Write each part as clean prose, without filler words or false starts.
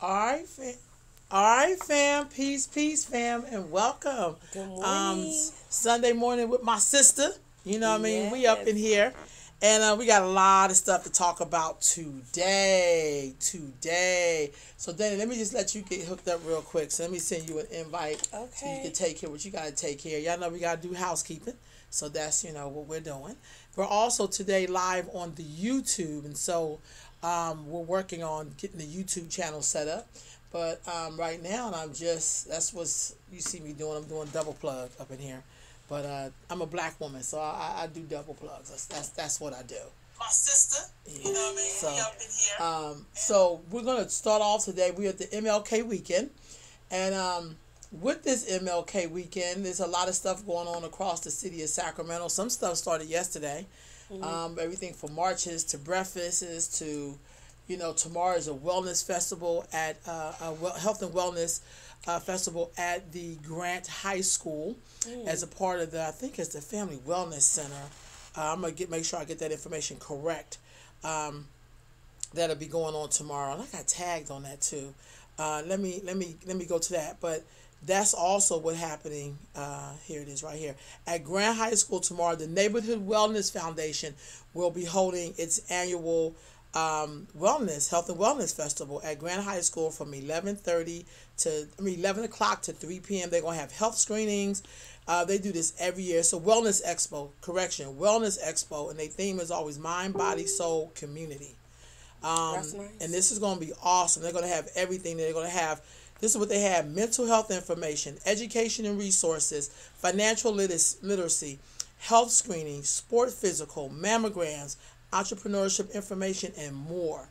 All right, fam. All right, fam. Peace, peace, fam, and welcome. Good morning. Sunday morning with my sister. You know what I mean? We up Yes. in here, and we got a lot of stuff to talk about today. Today. So, Danny, let me just let you get hooked up real quick. So, let me send you an invite so you Okay. can take care of what you got to take care of. Y'all know we got to do housekeeping. So, that's, what we're doing. We're also today live on the YouTube, and so we're working on getting the YouTube channel set up. But right now, that's what you see me doing. I'm doing double plug up in here. But I'm a black woman, so I do double plugs. That's what I do. My sister, you know what I mean? So, we up in here. So we're going to start off today. We're at the MLK weekend. And with this MLK weekend, there's a lot of stuff going on across the city of Sacramento. Some stuff started yesterday. Everything from marches to breakfasts to, tomorrow is a wellness festival at health and wellness festival at the Grant High School as a part of I think it's the Family Wellness Center. I'm gonna make sure I get that information correct. That'll be going on tomorrow, and I got tagged on that too. Let me go to that, but that's also what's happening. Here it is right here at Grant High School tomorrow. The Neighborhood Wellness Foundation will be holding its annual health and wellness festival at Grant High School from 11 o'clock to 3 p.m. They're gonna have health screenings. They do this every year. So Wellness Expo, and their theme is always mind, body, soul, community. That's nice. And this is going to be awesome. They're going to have everything. They're going to have, this is what they have: mental health information, education and resources, financial literacy, health screening, sport physical, mammograms, entrepreneurship information, and more.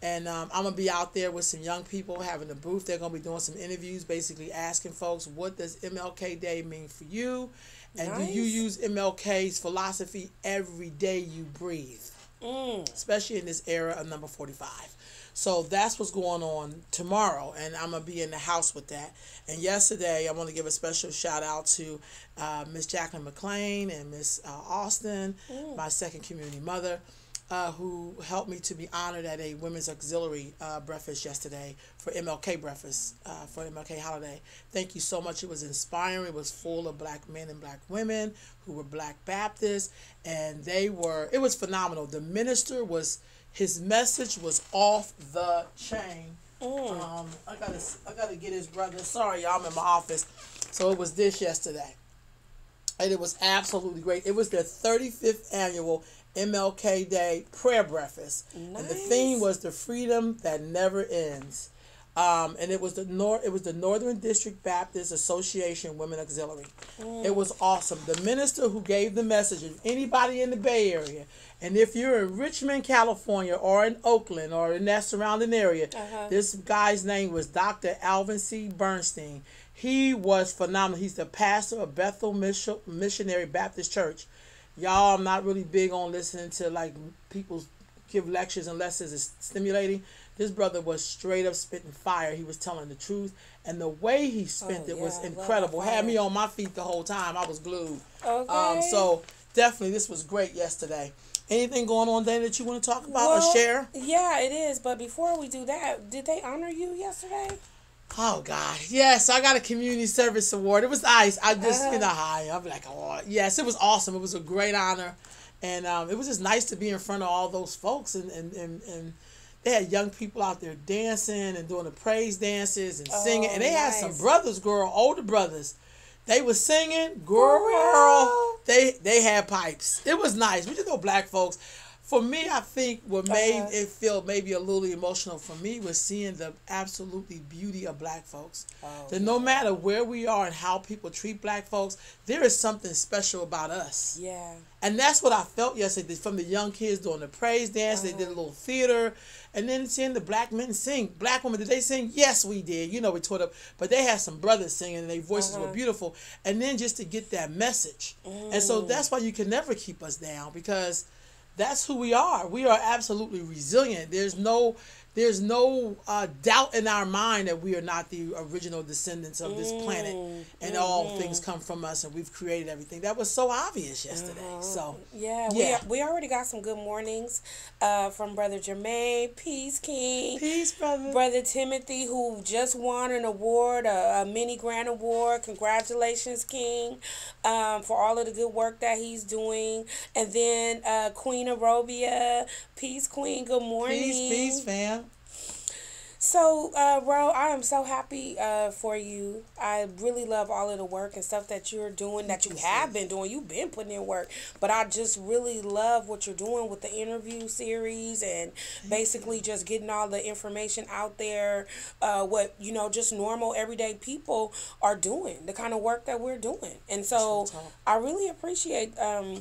And I'm going to be out there with some young people having a booth. They're going to be doing some interviews, basically asking folks, what does MLK Day mean for you? And do you use MLK's philosophy every day you breathe? Especially in this era of number 45. So that's what's going on tomorrow, and I'm going to be in the house with that. And yesterday, I want to give a special shout out to Miss Jacqueline McLean and Miss Austin, my second community mother, who helped me to be honored at a women's auxiliary breakfast yesterday for MLK breakfast, for MLK holiday. Thank you so much. It was inspiring. It was full of black men and black women who were Black Baptists, and it was phenomenal. The minister his message was off the chain. I gotta get his brother. Sorry, y'all, I'm in my office. So it was this yesterday. And it was absolutely great. It was their 35th annual MLK Day Prayer Breakfast. Nice. And the theme was the freedom that never ends. And it was the Northern District Baptist Association Women Auxiliary. It was awesome. The minister who gave the message, if anybody in the Bay Area, and if you're in Richmond, California, or in Oakland, or in that surrounding area, this guy's name was Dr. Alvin C. Bernstein. He was phenomenal. He's the pastor of Bethel Missionary Baptist Church. Y'all, I'm not really big on listening to people give lectures unless it's stimulating. This brother was straight up spitting fire. He was telling the truth, and the way he spent it was incredible. Had me on my feet the whole time. I was glued. Okay. So definitely, this was great yesterday. Anything going on, Dana, that you want to talk about or share? Yeah, it is. But before we do that, did they honor you yesterday? Oh God, yes! I got a community service award. It was nice. I just, I'm like, oh yes, it was awesome. It was a great honor, and it was just nice to be in front of all those folks, and they had young people out there dancing and doing the praise dances and singing, and they had some brothers, older brothers. They were singing, girl. They had pipes. It was nice. We just know black folks. For me, I think what made it feel maybe a little emotional for me was seeing the absolutely beauty of black folks. That no matter where we are and how people treat black folks, there is something special about us. Yeah. And that's what I felt yesterday from the young kids doing the praise dance. They did a little theater. And then seeing the black men sing. Black women, did they sing? Yes, we did. We tore up. But they had some brothers singing, and their voices were beautiful. And then just to get that message. And so that's why you can never keep us down, because that's who we are. We are absolutely resilient. There's no there's no doubt in our mind that we are not the original descendants of this planet, and all things come from us, and we've created everything. That was so obvious yesterday. So yeah, we already got some good mornings from Brother Jermaine, Peace King, peace, brother. Brother Timothy, who just won an award, a mini grant award. Congratulations, King, for all of the good work that he's doing. And then Queen Arabia, Peace Queen, good morning. Peace, fam. So, Ro, I am so happy for you. I really love all of the work and stuff that you're doing, that you have been doing. You've been putting in work. But I just really love what you're doing with the interview series and basically just getting all the information out there, what, just normal, everyday people are doing, the kind of work that we're doing. And so I really appreciate that.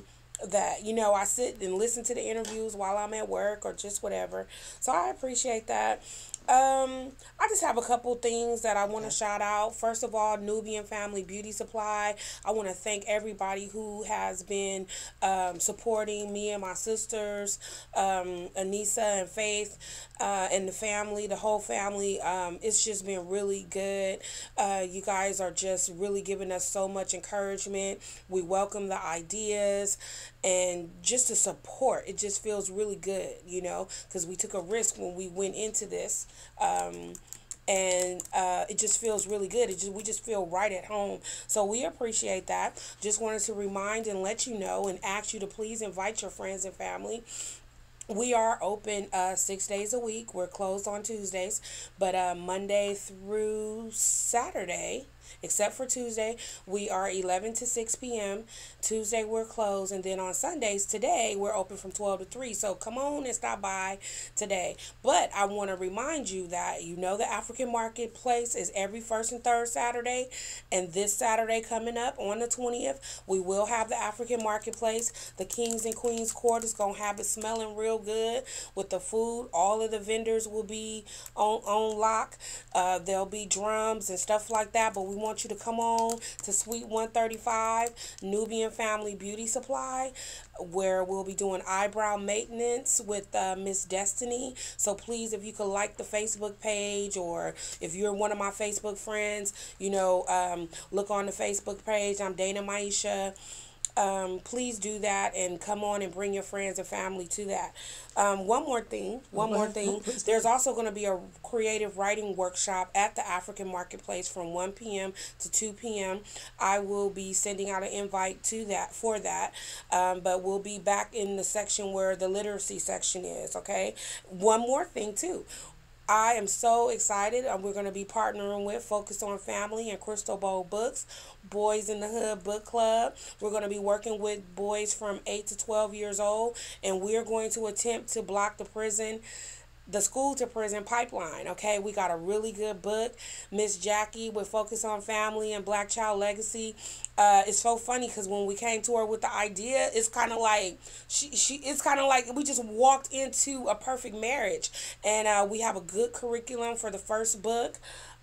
I sit and listen to the interviews while I'm at work or just whatever. So I appreciate that. I just have a couple things that I want to shout out. First of all, Nubian Family Beauty Supply. I want to thank everybody who has been supporting me and my sisters, Anissa and Faith, and the family, the whole family. It's just been really good. You guys are just really giving us so much encouragement. We welcome the ideas and just the support. It just feels really good, because we took a risk when we went into this. And it just feels really good. We just feel right at home. So we appreciate that. Just wanted to remind and let you know and ask you to please invite your friends and family. We are open 6 days a week. We're closed on Tuesdays, but Monday through Saturday, except for Tuesday, we are 11 to 6 p.m. Tuesday, we're closed. And then on Sundays, today, we're open from 12 to 3. So come on and stop by today. But I want to remind you that, the African Marketplace is every first and third Saturday. And this Saturday coming up on the 20th, we will have the African Marketplace. The Kings and Queens Court is going to have it smelling real good with the food. All of the vendors will be on lock. There'll be drums and stuff like that. But we want you to come on to Suite 135, Nubian Family Beauty Supply, where we'll be doing eyebrow maintenance with Miss Destiny. So please, if you could like the Facebook page, or if you're one of my Facebook friends, look on the Facebook page. I'm Dana Maisha. Please do that and come on and bring your friends and family to that. One more thing. There's also going to be a creative writing workshop at the African Marketplace from 1 p.m. to 2 p.m. I will be sending out an invite for that. But we'll be back in the section where the literacy section is, okay? One more thing, too. I am so excited. We're going to be partnering with Focus on Family and Crystal Bowl Books, Boys in the Hood Book Club. We're going to be working with boys from 8 to 12 years old, and we're going to attempt to block the school to prison pipeline. Okay, we got a really good book. Miss Jackie with Focus on Family and Black Child Legacy. It's so funny because when we came to her with the idea, it's kind of like it's kind of like we just walked into a perfect marriage. And we have a good curriculum for the first book.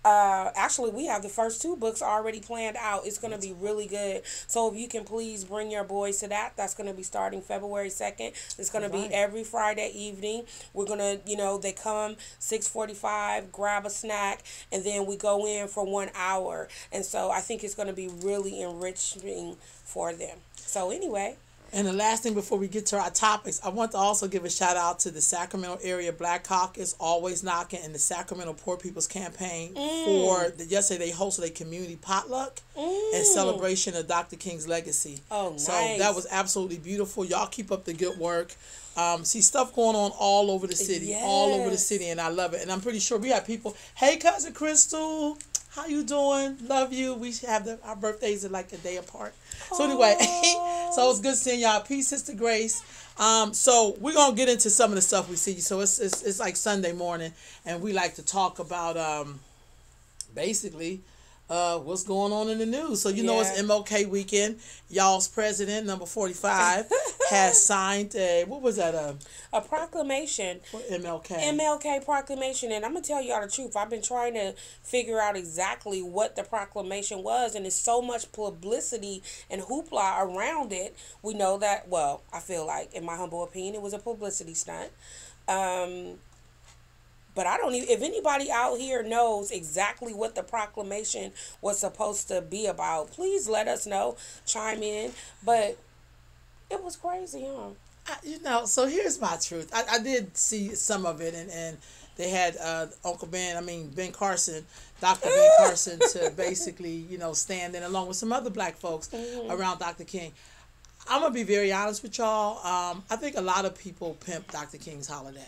Actually, we have the first 2 books already planned out. It's going to be really good. So if you can please bring your boys to that. That's going to be starting February 2nd. It's going to be every Friday evening. We're going to, they come 6:45, grab a snack, and then we go in for 1 hour. And so I think it's going to be really enriching for them. So anyway. And the last thing before we get to our topics, I want to also give a shout out to the Sacramento Area Black Caucus, Always Knocking, and the Sacramento Poor People's Campaign yesterday they hosted a community potluck in celebration of Dr. King's legacy. Oh, nice. So that was absolutely beautiful. Y'all keep up the good work. See stuff going on all over the city, and I love it. And I'm pretty sure we have people. Hey, cousin Crystal, how you doing? Love you. We have our birthdays are like a day apart. So anyway, so it's good seeing y'all. Peace, Sister Grace. So we're gonna get into some of the stuff we see. So it's like Sunday morning, and we like to talk about basically what's going on in the news. So it's MLK weekend. Y'all's president, number 45, has signed a proclamation. For MLK. MLK proclamation. And I'm going to tell y'all the truth. I've been trying to figure out exactly what the proclamation was, and there's so much publicity and hoopla around it. We know that, I feel like, in my humble opinion, it was a publicity stunt. But I don't even, if anybody out here knows exactly what the proclamation was supposed to be about, please let us know, chime in. But it was crazy, huh? So here's my truth. I did see some of it, and they had Ben Carson, Dr. Ben Carson, to basically, stand in along with some other black folks around Dr. King. I'm going to be very honest with y'all. I think a lot of people pimp Dr. King's holiday.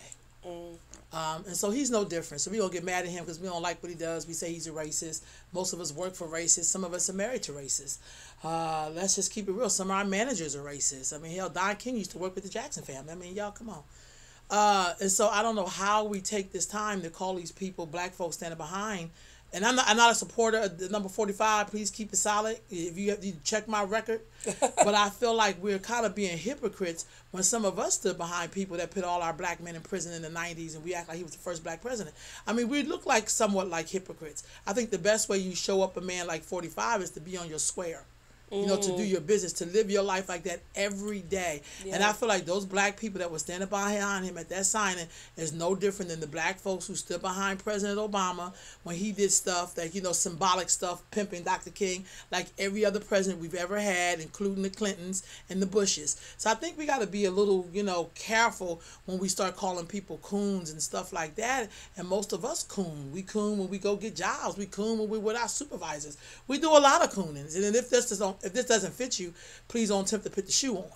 And so he's no different. So we don't get mad at him because we don't like what he does. We say he's a racist. Most of us work for racists. Some of us are married to racists. Let's just keep it real. Some of our managers are racist. I mean, hell, Don King used to work with the Jackson family. I mean, y'all, come on. And so I don't know how we take this time to call these people black folks standing behind. And I'm not a supporter of the number 45. Please keep it solid. If you check my record. But I feel like we're kind of being hypocrites when some of us stood behind people that put all our black men in prison in the 90s and we act like he was the first black president. I mean, we look like somewhat like hypocrites. I think the best way you show up a man like 45 is to be on your square. To do your business, to live your life like that every day. Yeah. And I feel like those black people that were standing behind him at that signing is no different than the black folks who stood behind President Obama when he did stuff that, symbolic stuff, pimping Dr. King, like every other president we've ever had, including the Clintons and the Bushes. So I think we got to be a little, careful when we start calling people coons and stuff like that. And most of us coon. We coon when we go get jobs. We coon when we're with our supervisors. We do a lot of coonings. And if this doesn't fit you, please don't attempt to put the shoe on.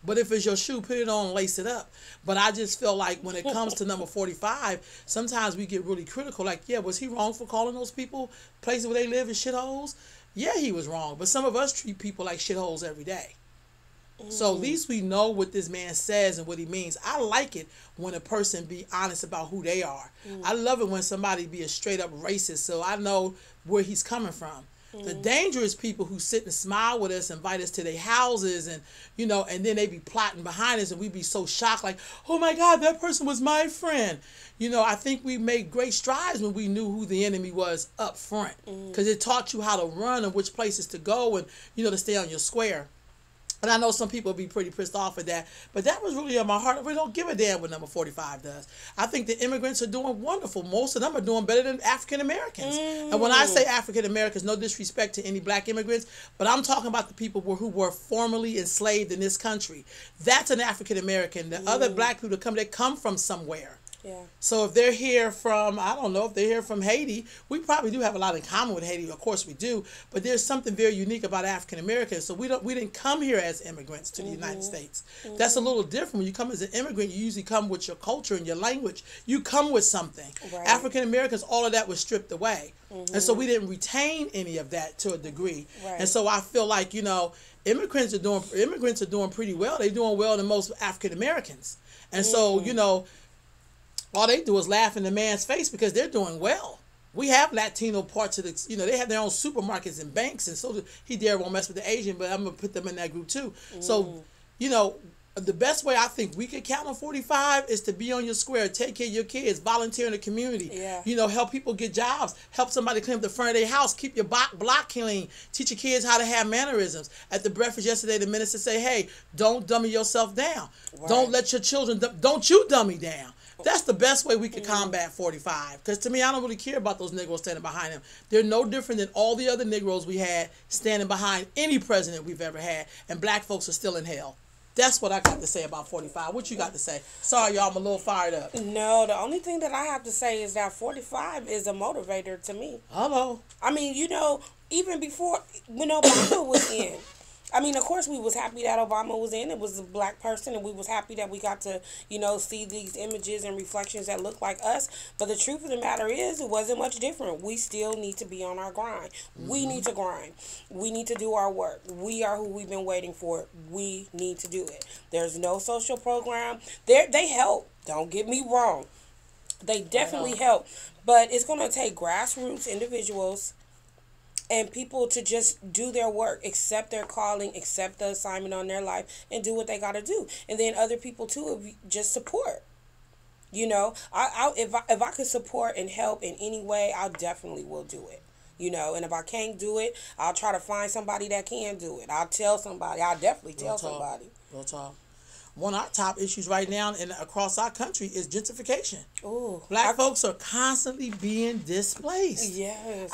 But if it's your shoe, put it on and lace it up. But I just feel like when it comes to number 45, sometimes we get really critical. Like, yeah, was he wrong for calling those people places where they live in shitholes? Yeah, he was wrong. But some of us treat people like shitholes every day. So at least we know what this man says and what he means. I like it when a person be honest about who they are. I love it when somebody be a straight up racist so I know where he's coming from. The dangerous people who sit and smile with us, invite us to their houses, and and then they be plotting behind us, and we be so shocked, like, oh my God, that person was my friend. I think we made great strides when we knew who the enemy was up front, because it taught you how to run and which places to go, and to stay on your square. And I know some people will be pretty pissed off at that, but that was really on my heart. We don't give a damn what number 45 does. I think the immigrants are doing wonderful. Most of them are doing better than African Americans. And when I say African Americans, no disrespect to any black immigrants, but I'm talking about the people who were formerly enslaved in this country. That's an African American. The other black people they come from somewhere. Yeah. So if they're here from, I don't know, if they're here from Haiti, we probably do have a lot in common with Haiti. Of course we do. But there's something very unique about African Americans. So we didn't come here as immigrants to the United States. That's a little different. When you come as an immigrant, you usually come with your culture and your language. You come with something. Right. African Americans, all of that was stripped away. And so we didn't retain any of that to a degree. Right. And so I feel like, immigrants are doing pretty well. They're doing well than most African Americans. And so, all they do is laugh in the man's face because they're doing well. We have Latino parts of the, they have their own supermarkets and banks, and so he won't mess with the Asian, but I'm going to put them in that group too. So, the best way I think we could count on 45 is to be on your square, take care of your kids, volunteer in the community, help people get jobs, help somebody clean up the front of their house, keep your block clean, teach your kids how to have mannerisms. At the breakfast yesterday, the minister said, hey, don't dummy yourself down. Right. Don't let your children, don't you dummy down. That's the best way we could combat 45. Because to me, I don't really care about those Negroes standing behind him. They're no different than all the other Negroes we had standing behind any president we've ever had. And black folks are still in hell. That's what I got to say about 45. What you got to say? Sorry, y'all, I'm a little fired up. No, the only thing that I have to say is that 45 is a motivator to me. Hello. I mean, even before, when Obama was in, I mean, of course, we was happy that Obama was in. It was a black person, and we was happy that we got to, see these images and reflections that look like us. But the truth of the matter is, it wasn't much different. We still need to be on our grind. We need to grind. We need to do our work. We are who we've been waiting for. We need to do it. There's no social program. They help. Don't get me wrong. They definitely help. But it's going to take grassroots individuals and people to just do their work, accept their calling, accept the assignment on their life, and do what they got to do. And then other people too, just support. If I could support and help in any way, I definitely will do it. And if I can't do it, I'll try to find somebody that can do it. I'll tell somebody. I'll definitely tell somebody. Real talk. one of our top issues right now and across our country is gentrification. Ooh, Black folks are constantly being displaced. Yes.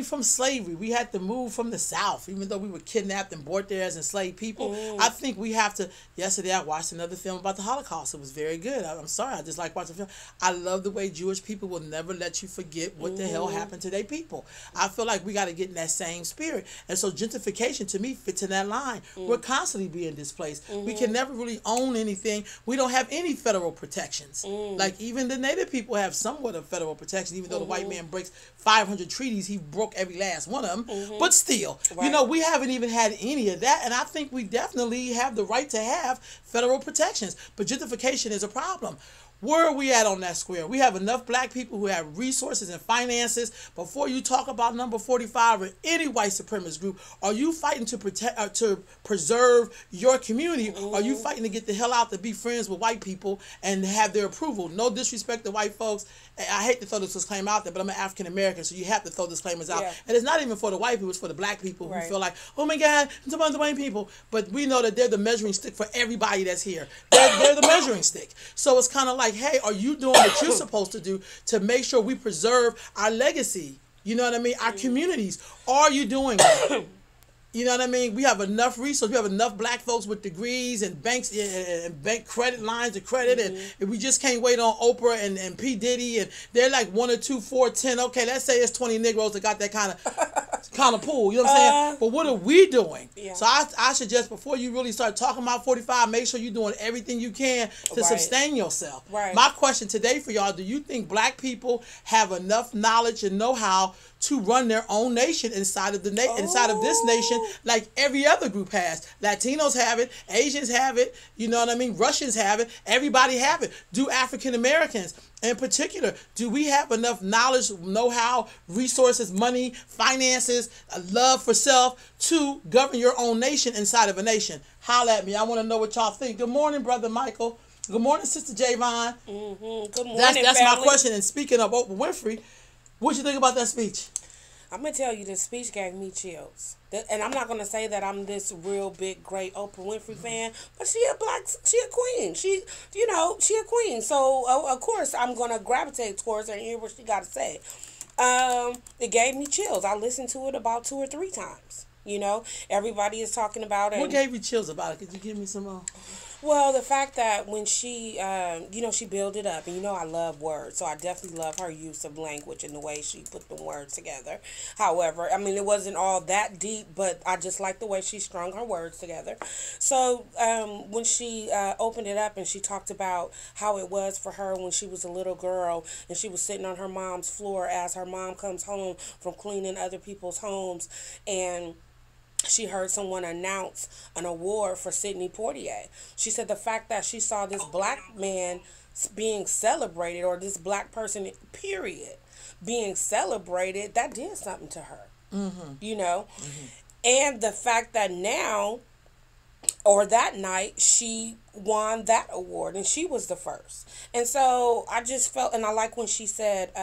From slavery, we had to move from the South, even though we were kidnapped and brought there as enslaved people. I think we have to. Yesterday, I watched another film about the Holocaust. It was very good. I'm sorry, I just like watching film. I love the way Jewish people will never let you forget what the hell happened to their people. I feel like we got to get in that same spirit. And so gentrification, to me, fits in that line. We're constantly being displaced. We can never really own anything. We don't have any federal protections. Like, even the Native people have somewhat of federal protection, even though the white man breaks 500 treaties, he broke every last one of them. But still, we haven't even had any of that. And I think we definitely have the right to have federal protections. But gentrification is a problem. Where are we at on that square? We have enough black people who have resources and finances. Before you talk about number 45 or any white supremacist group, are you fighting to protect, to preserve your community? Or are you fighting to get the hell out to be friends with white people and have their approval? No disrespect to white folks. I hate to throw this disclaimer out there, but I'm an African American, so you have to throw disclaimers out. Yeah. And it's not even for the white people, it's for the black people who feel like, oh my God, it's a bunch of white people. But we know that they're the measuring stick for everybody that's here. They're the measuring stick. So it's kind of like, hey, are you doing what you're supposed to do to make sure we preserve our legacy? You know what I mean? Our communities. Are you doing that? You know what I mean? We have enough resources. We have enough black folks with degrees and banks and bank credit lines of credit, and we just can't wait on Oprah and P. Diddy, and they're like 1 or 2, 4, 10. Okay, let's say it's 20 Negroes that got that kind of pool. You know what I'm saying? But what are we doing? Yeah. So I suggest before you really start talking about 45, make sure you're doing everything you can to sustain yourself. Right. My question today for y'all: do you think black people have enough knowledge and know-how to run their own nation inside of inside of this nation, like every other group has? Latinos have it, Asians have it, you know what I mean? Russians have it, everybody have it. Do African Americans in particular, do we have enough knowledge, know-how, resources, money, finances, a love for self to govern your own nation inside of a nation? Holla at me. I want to know what y'all think. Good morning, Brother Michael. Good morning, Sister Jayvon. Good morning, That's my question. And speaking of Oprah Winfrey, what you think about that speech? I'm going to tell you, the speech gave me chills. And I'm not going to say that I'm this real big, great Oprah Winfrey fan, but she a queen. She a queen. So, of course, I'm going to gravitate towards her and hear what she got to say. It gave me chills. I listened to it about 2 or 3 times. Everybody is talking about it. What gave you chills about it? Could you give me some more? Well, the fact that when she, she built it up, and I love words, so I definitely love her use of language and the way she put the words together. However, it wasn't all that deep, but I just like the way she strung her words together. So when she opened it up and she talked about how it was for her when she was a little girl and she was sitting on her mom's floor as her mom comes home from cleaning other people's homes, and she heard someone announce an award for Sidney Poitier. She said the fact that she saw this black man being celebrated, or this black person, period, being celebrated, that did something to her. And the fact that now, or that night, she won that award, and she was the first. And so I just felt, and I like when she said,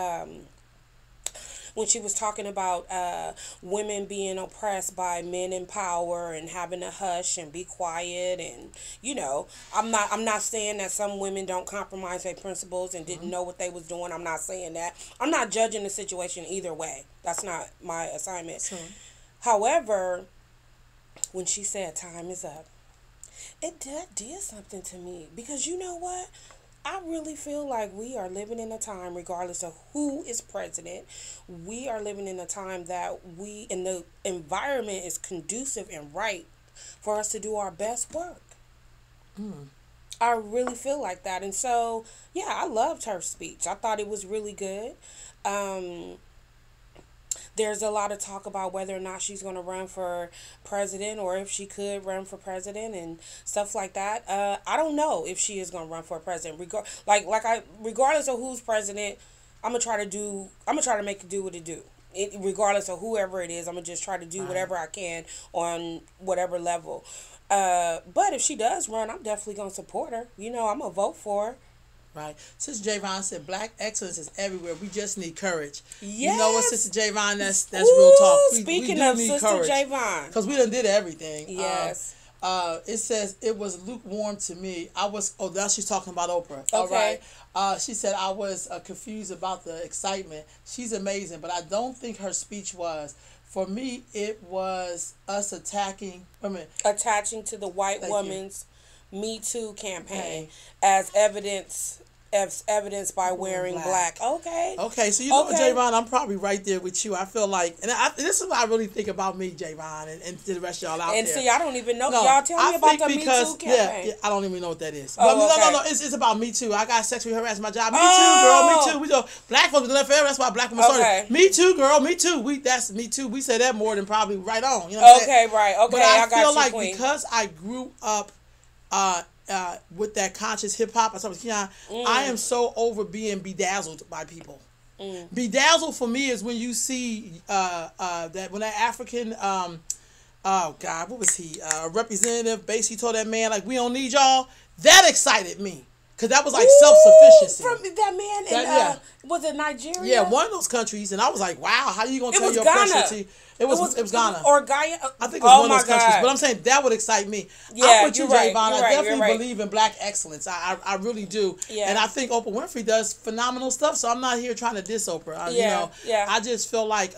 when she was talking about women being oppressed by men in power and having to hush and be quiet, and I'm not saying that some women don't compromise their principles and didn't know what they was doing. I'm not saying that. I'm not judging the situation either way. That's not my assignment. However, when she said time is up, it did something to me, because you know what? I really feel like we are living in a time, regardless of who is president, we are living in a time that the environment is conducive and right for us to do our best work. I really feel like that. And so, yeah, I loved her speech. I thought it was really good. There's a lot of talk about whether or not she's going to run for president, or if she could run for president and stuff like that. I don't know if she is going to run for president. Regardless of who's president, I'm gonna try to make it do what it do. Regardless of whoever it is, I'm gonna just try to do whatever I can on whatever level. But if she does run, I'm definitely gonna support her. I'm gonna vote for her. Right. Sister Jayvon said, black excellence is everywhere. We just need courage. Yes. You know what, Sister Jayvon, that's real talk. Speaking of Sister Jayvon. Because we done did everything. Yes. It says it was lukewarm to me. I was. Oh, now she's talking about Oprah. All right. She said I was confused about the excitement. She's amazing, but I don't think her speech was. For me, it was us attacking. Attaching to the white woman's Me Too campaign as evidenced by wearing black. Okay. Okay, so you know, Jayvon, I'm probably right there with you. I feel like, and this is what I really think about me, Jayvon, and to the rest of y'all out there. And see, I don't even know. No, y'all tell me about the Me Too campaign. Yeah, I don't even know what that is. Oh, no. It's about Me Too. I got sexually harassed my job. Me too, girl. Me too. We do. Black folks do that forever. That's why black women started. Me too, girl. Me too. That's Me Too. We say that more than probably right on. You know what I'm saying? Right. Okay, but I got feel you, like queen. because I grew up. With that conscious hip hop, I am so over being bedazzled by people. Bedazzled for me is when you see that when that African oh God, what was he? Representative basically told that man like we don't need y'all. That excited me. Cause that was like self-sufficiency. From that man in was it Nigeria? Yeah, one of those countries, and I was like, wow, how you gonna tell your oppression? It was Ghana or Guyana. I think it was one of those countries, but I'm saying that would excite me. Yeah, I'm with you, right, Jayvon. I definitely right. believe in black excellence. I really do. Yeah. And I think Oprah Winfrey does phenomenal stuff. So I'm not here trying to diss Oprah. You know, I just feel like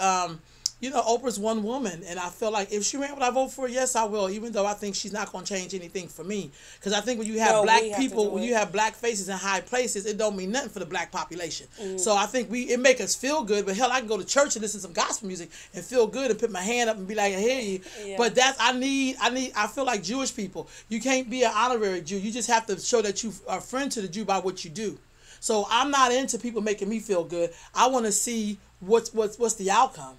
you know, Oprah's one woman, and I feel like if she ran, would I vote for her? Yes, I will, even though I think she's not going to change anything for me. Because I think when you have black people, when you have black faces in high places, it don't mean nothing for the black population. So I think it make us feel good, but hell, I can go to church and listen to some gospel music and feel good and put my hand up and be like, I hear you. Yeah. But I feel like Jewish people, you can't be an honorary Jew. You just have to show that you are a friend to the Jew by what you do. So I'm not into people making me feel good. I want to see what's the outcome.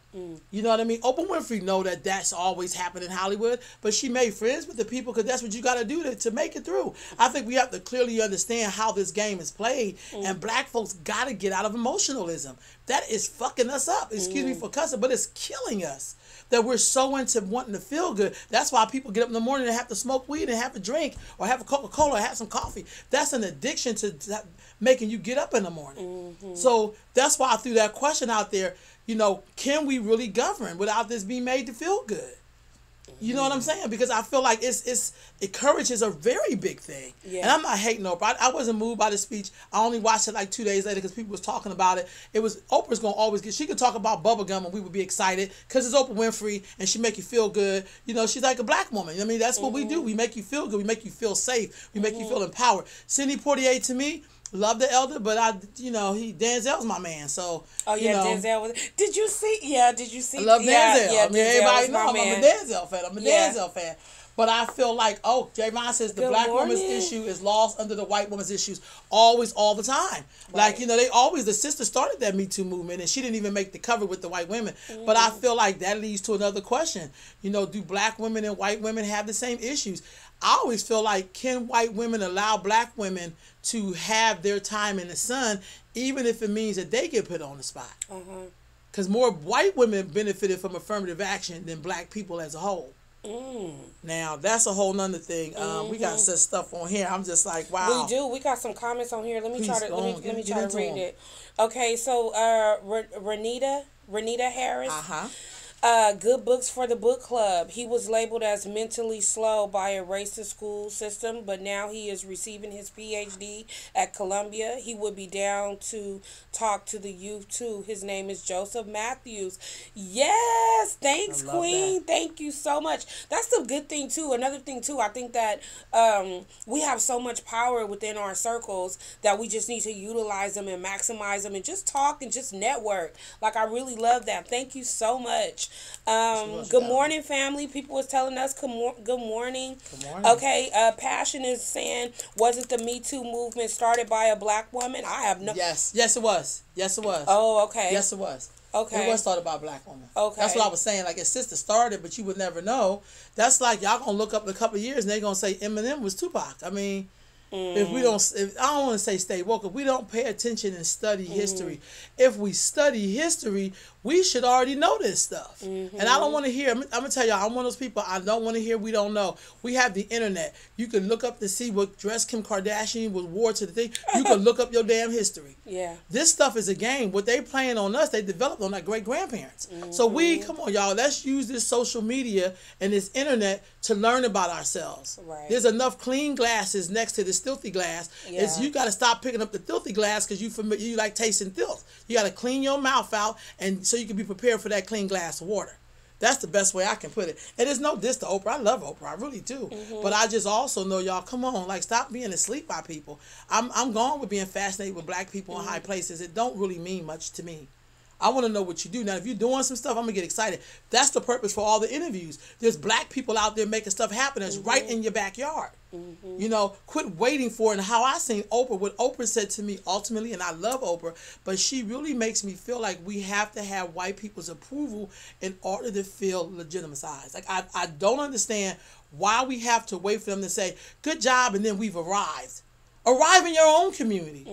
You know what I mean? Oprah Winfrey know that that's always happened in Hollywood, but she made friends with the people because that's what you got to do to make it through. I think we have to clearly understand how this game is played, and black folks got to get out of emotionalism. That is fucking us up. Excuse me for cussing, but it's killing us. That we're so into wanting to feel good. That's why people get up in the morning and have to smoke weed and have a drink or have a Coca-Cola or have some coffee. That's an addiction to making you get up in the morning. So that's why I threw that question out there. You know, can we really govern without this being made to feel good? You know what I'm saying? Because I feel like courage is a very big thing. Yeah. And I'm not hating Oprah. I wasn't moved by the speech. I only watched it like 2 days later because people was talking about it. Oprah's going to always she could talk about bubblegum and we would be excited because it's Oprah Winfrey and she make you feel good. You know, she's like a black woman. I mean, that's what we do. We make you feel good. We make you feel safe. We make you feel empowered. Sidney Poitier, to me, love the elder, but Denzel's my man. So Denzel was. Did you see? Yeah, did you see? I love Denzel. Yeah, I mean, everybody knows I'm a Denzel fan. I'm a Denzel fan. But I feel like, Jayvon says the black woman's issue is lost under the white woman's issues always, all the time. Right. Like, the sister started that Me Too movement and she didn't even make the cover with the white women. But I feel like that leads to another question. Do black women and white women have the same issues? I always feel like, can white women allow black women to have their time in the sun, even if it means that they get put on the spot? Because more white women benefited from affirmative action than black people as a whole. Now that's a whole nother thing. We got such stuff on here. I'm just like, wow. We do. We got some comments on here. Let me try to read it. Okay, so Renita Harris. Good books for the book club. He was labeled as mentally slow by a racist school system, but now he is receiving his PhD at Columbia. He would be down to talk to the youth too. His name is Joseph Matthews. Yes, thanks, Queen. That. Thank you so much. That's the good thing too. Another thing too, I think that we have so much power within our circles that we just need to utilize them and maximize them and just talk and just network. Like, I really love that. Thank you so much. Good morning, family. People was telling us good morning. Good morning. Okay, Passion is saying, wasn't the Me Too movement started by a black woman? I have no. Yes, it was. Oh, okay. Yes, it was. Okay. It was started by a black woman. Okay. That's what I was saying. Like, his sister started, but you would never know. That's like, y'all gonna look up in a couple of years and they're gonna say Eminem was Tupac. I mean, If we don't, I don't want to say stay woke, if we don't pay attention and study history, if we study history, we should already know this stuff. And I don't want to hear, I'm going to tell y'all, I'm one of those people, I don't want to hear we don't know. We have the internet. You can look up to see what dress Kim Kardashian was wore to the thing. You can look up your damn history. Yeah. This stuff is a game. What they playing on us, they developed on our great-grandparents. So come on, y'all, let's use this social media and this internet to learn about ourselves. Right. There's enough clean glasses next to this filthy glass. Yeah. You got to stop picking up the filthy glass because you like tasting filth. You got to clean your mouth out, and so you can be prepared for that clean glass of water. That's the best way I can put it. And there's no diss to Oprah. I love Oprah. I really do. But I just also know, y'all, come on, like, stop being asleep by people. I'm gone with being fascinated with black people in high places. It don't really mean much to me. I want to know what you do. Now, if you're doing some stuff, I'm going to get excited. That's the purpose for all the interviews. There's black people out there making stuff happen that's right in your backyard. You know, quit waiting for it. And how I seen Oprah, what Oprah said to me ultimately, and I love Oprah, but she really makes me feel like we have to have white people's approval in order to feel legitimized. Like, I don't understand why we have to wait for them to say, good job, and then we've arrived. Arrive in your own community.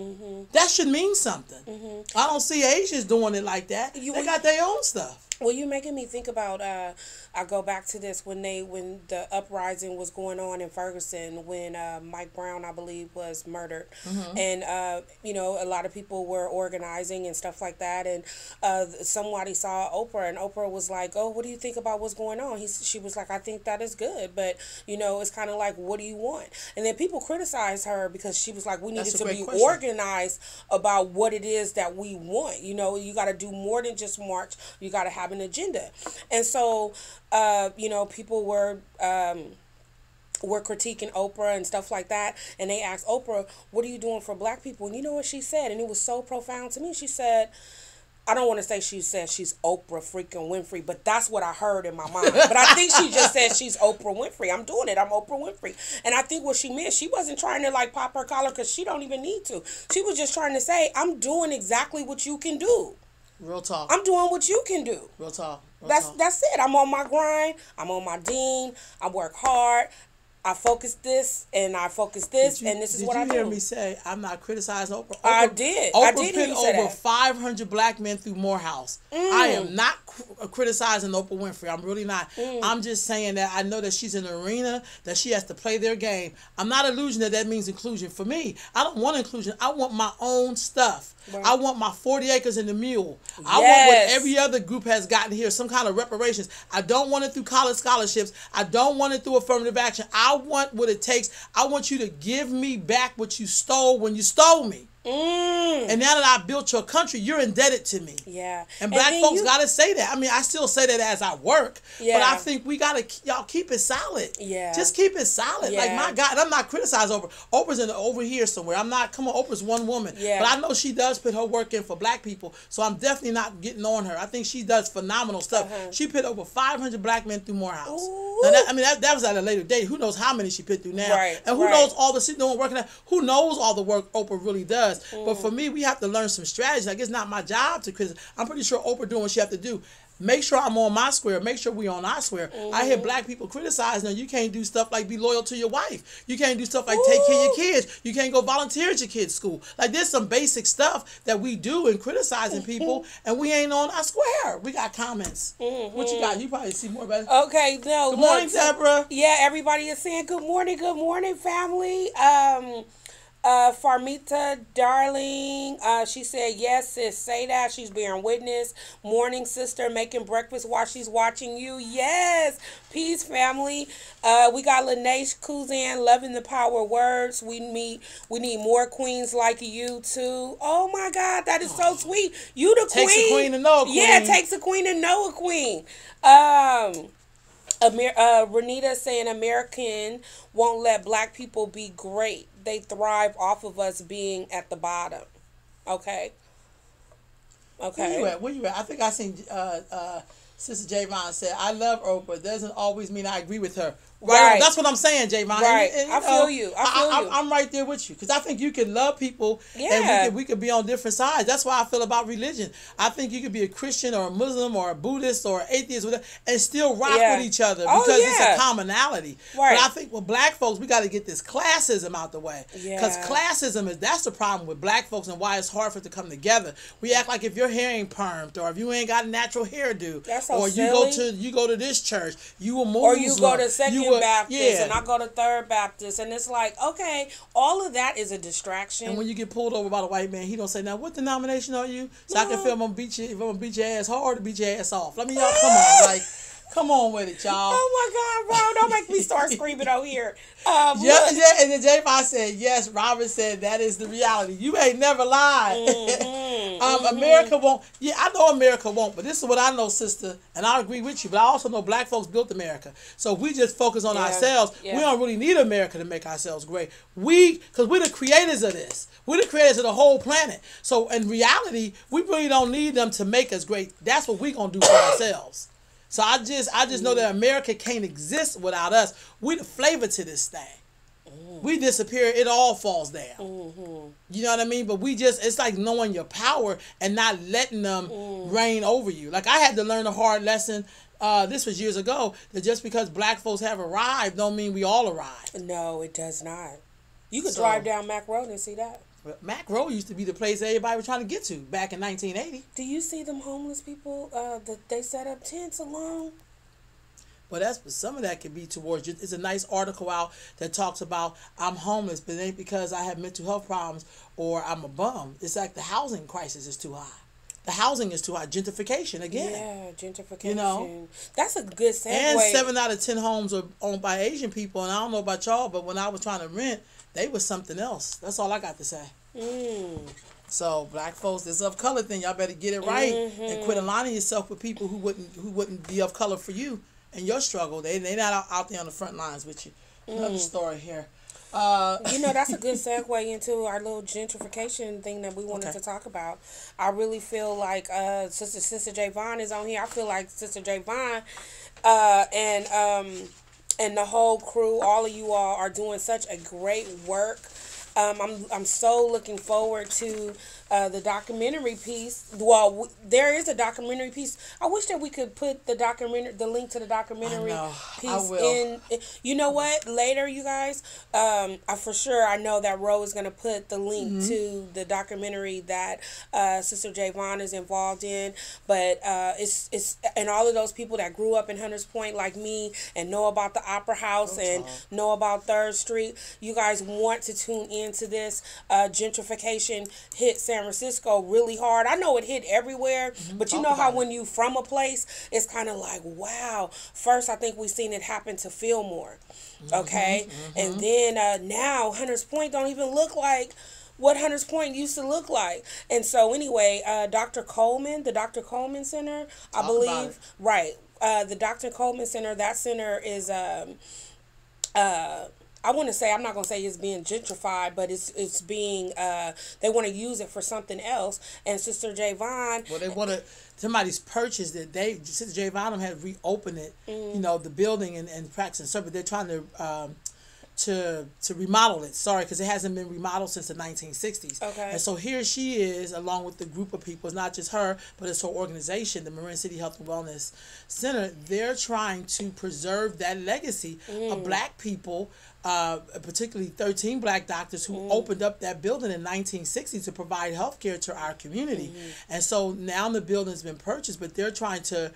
That should mean something. I don't see Asians doing it like that. They got their own stuff. Well, you're making me think about, I go back to this when the uprising was going on in Ferguson, when Mike Brown, I believe, was murdered. And, you know, a lot of people were organizing and stuff like that. And somebody saw Oprah, and Oprah was like, oh, what do you think about what's going on? She was like, I think that is good. But, you know, it's kind of like, what do you want? And then people criticized her because she was like, we needed to be organized about what it is that we want. You know, you got to do more than just march. You got to have an agenda. And so, you know, people were critiquing Oprah and stuff like that, and they asked Oprah, what are you doing for black people? And you know what she said, and it was so profound to me. She said, I don't want to say she said she's Oprah freaking Winfrey, but that's what I heard in my mind. But I think she just said she's Oprah Winfrey. I'm doing it. I'm Oprah Winfrey. And I think what she meant, she wasn't trying to like pop her collar because she don't even need to. She was just trying to say, I'm doing exactly what you can do. Real talk. I'm doing what you can do. Real talk. That's it. I'm on my grind. I'm on my dean. I work hard. I focus this and I focus this, and this is what I do. Did you hear me say I'm not criticizing Oprah? I did. Oprah I did put hear you say over that. 500 black men through Morehouse. I am not criticizing Oprah Winfrey. I'm really not. I'm just saying that I know that she's in an arena that she has to play their game. I'm not illusion that means inclusion. For me, I don't want inclusion. I want my own stuff. Right. I want my 40 acres and the mule. I want what every other group has gotten here, some kind of reparations. I don't want it through college scholarships. I don't want it through affirmative action. I want what it takes. I want you to give me back what you stole when you stole me. And now that I built your country, you're indebted to me. Yeah. And black folks got to say that. I mean, I still say that as I work. Yeah. But I think we got to, y'all keep it solid. Yeah. Just keep it solid. Yeah. Like, my God, I'm not criticizing Oprah. Oprah's over here somewhere. I'm not, come on, Oprah's one woman. Yeah. But I know she does put her work in for black people. So I'm definitely not getting on her. I think she does phenomenal stuff. She put over 500 black men through Morehouse. Now that was at a later date. Who knows how many she put through now. Right. And who knows all the shit doing working out. Who knows all the work Oprah really does. But for me, we have to learn some strategies. Like, it's not my job to criticize. I'm pretty sure Oprah doing what she have to do. Make sure I'm on my square. Make sure we on our square. I hear black people criticizing them. You can't do stuff like be loyal to your wife. You can't do stuff like take care of your kids. You can't go volunteer at your kids' school. Like, there's some basic stuff that we do in criticizing people, and we ain't on our square. We got comments. What you got? You probably see more about it. Okay, no. Good morning, Deborah. Yeah, everybody is saying good morning, family. Farmita, darling, she said, yes, sis, say that. She's bearing witness. Morning, sister, making breakfast while she's watching you. Yes. Peace, family. We got Lanesh Kuzan, loving the power words. We need more queens like you, too. Oh, my God, that is so sweet. You the queen. Takes a queen to know a queen. Yeah, it takes a queen to know a queen. Renita saying American won't let black people be great. They thrive off of us being at the bottom. Okay. Where you at? I think I seen Sister Jayvon said, I love Oprah. Doesn't always mean I agree with her. Right. That's what I'm saying, Jayvon. Right. And, I feel you. I'm right there with you because I think you can love people and we could be on different sides. That's why I feel about religion. I think you could be a Christian or a Muslim or a Buddhist or atheist and still rock with each other because it's a commonality. Right. But I think with black folks, we got to get this classism out the way because classism that's the problem with black folks and why it's hard for it to come together. We act like if your hair ain't permed or if you ain't got a natural hairdo or you go to this church, you a Muslim. Or you go to Second Baptist and I go to Third Baptist, and it's like, okay, all of that is a distraction. And when you get pulled over by the white man, he don't say, now what denomination are you? So I can feel if I'm gonna beat your ass hard or beat your ass off. Let me y'all come on with it, y'all. Oh my God, bro, don't make me start screaming out here. And then Jayvon said, yes, Robert said that is the reality. You ain't never lied. America won't. Yeah, I know America won't, but this is what I know, sister, and I agree with you, but I also know black folks built America. So if we just focus on ourselves, we don't really need America to make ourselves great. Because we're the creators of this. We're the creators of the whole planet. So in reality, we really don't need them to make us great. That's what we're going to do for ourselves. So I just know that America can't exist without us. We the flavor to this thing. We disappear, it all falls down. You know what I mean? But it's like knowing your power and not letting them reign over you. Like I had to learn a hard lesson. This was years ago, that just because black folks have arrived don't mean we all arrived. No, it does not. You could drive down Mack Road and see that. Mack Road used to be the place everybody was trying to get to back in 1980. Do you see them homeless people that they set up tents along? Well, some of that could be towards you. It's a nice article out that talks about I'm homeless, but it ain't because I have mental health problems or I'm a bum. It's like the housing crisis is too high. The housing is too high. Gentrification again. Yeah, gentrification. You know, that's a good segue. And 7 out of 10 homes are owned by Asian people. And I don't know about y'all, but when I was trying to rent, they was something else. That's all I got to say. So black folks, this of color thing, y'all better get it right and quit aligning yourself with people who wouldn't be of color for you and your struggle. They not out there on the front lines with you. Another story here. That's a good segue into our little gentrification thing that we wanted to talk about. I really feel like Sister Jayvon is on here. I feel like Sister Jayvon and the whole crew, all of you all are doing such a great work. I'm so looking forward to the documentary piece. Well, there is a documentary piece. I wish that we could put the link to the documentary piece in. You know what? Later, you guys, I know that Ro is going to put the link to the documentary that Sister Jayvon is involved in. But it's and all of those people that grew up in Hunters Point like me and know about the Opera House and know about 3rd Street. You guys want to tune into this. Gentrification hit San Francisco really hard. I know it hit everywhere, but you know how when you from a place, it's kind of like, wow. First, I think we seen it happen to Fillmore, okay? And then now Hunters Point don't even look like what Hunters Point used to look like. And so anyway, Dr. Coleman, the Dr. Coleman Center, I believe, right, the Dr. Coleman Center, that center is I want to say, I'm not going to say it's being gentrified, but it's being, they want to use it for something else. And Sister Jayvon. Well, they want to, somebody's purchased it. Sister Jayvon had reopened it, the building and practice and stuff, but they're trying to remodel it. Sorry, because it hasn't been remodeled since the 1960s. Okay. And so here she is, along with the group of people. It's not just her, but it's her organization, the Marin City Health and Wellness Center. They're trying to preserve that legacy of black people, particularly 13 black doctors who opened up that building in 1960 to provide health care to our community. And so now the building's been purchased, but they're trying to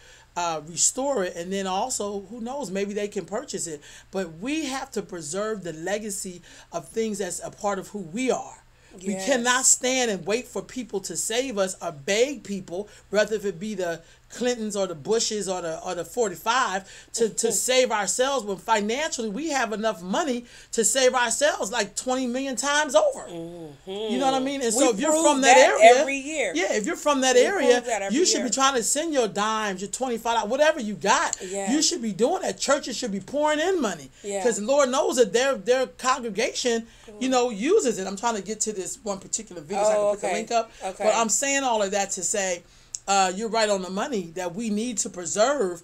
restore it, and then also, who knows, maybe they can purchase it. But we have to preserve the legacy of things that's a part of who we are. Yes. We cannot stand and wait for people to save us or beg people, whether if it be the Clintons or the Bushes or the 45 to save ourselves, when financially we have enough money to save ourselves like 20 million times over. You know what I mean? And so if you're from that area every year. Yeah, if you're from that area, you should be trying to send your dimes, your $25, whatever you got. Yes. You should be doing that. Churches should be pouring in money. Because Lord knows that their congregation, uses it. I'm trying to get to this one particular video so I can put the link up. Okay. But I'm saying all of that to say, you're right on the money that we need to preserve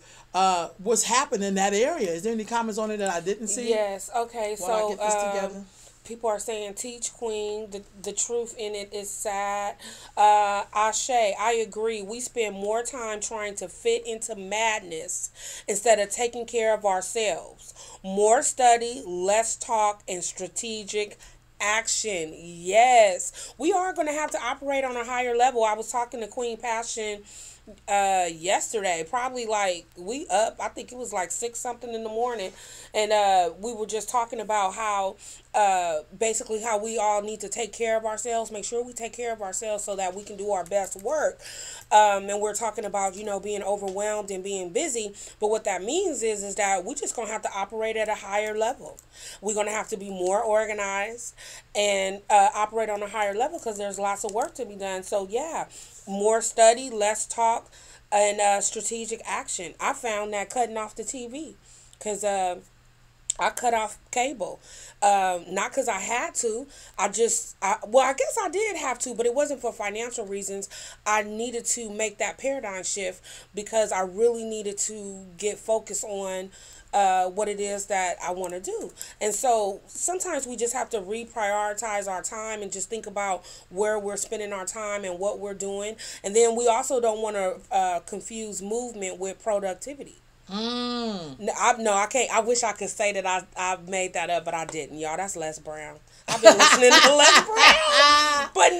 what's happening in that area. Is there any comments on it that I didn't see? Yes. Okay. While I get this together. People are saying, teach queen, the truth in it is sad. Ashe, I agree. We spend more time trying to fit into madness instead of taking care of ourselves. More study, less talk, and strategic action. Yes. We are going to have to operate on a higher level. I was talking to Queen Passion yesterday, probably like we up, I think it was like 6 something in the morning, and we were just talking about how basically how we all need to take care of ourselves, make sure we take care of ourselves so that we can do our best work. And we're talking about, you know, being overwhelmed and being busy, but what that means is that we're just gonna have to operate at a higher level. We're gonna have to be more organized and operate on a higher level because there's lots of work to be done. So yeah, more study, less talk, and strategic action. I found that cutting off the TV, because I cut off cable. Not because I had to. I guess I did have to, but it wasn't for financial reasons. I needed to make that paradigm shift because I really needed to get focused on what it is that I want to do. And so sometimes we just have to reprioritize our time and just think about where we're spending our time and what we're doing. And then we also don't want to confuse movement with productivity. No, I can't. I wish I could say that I made that up, but I didn't, y'all. That's Les Brown. I've been listening to Les Brown, but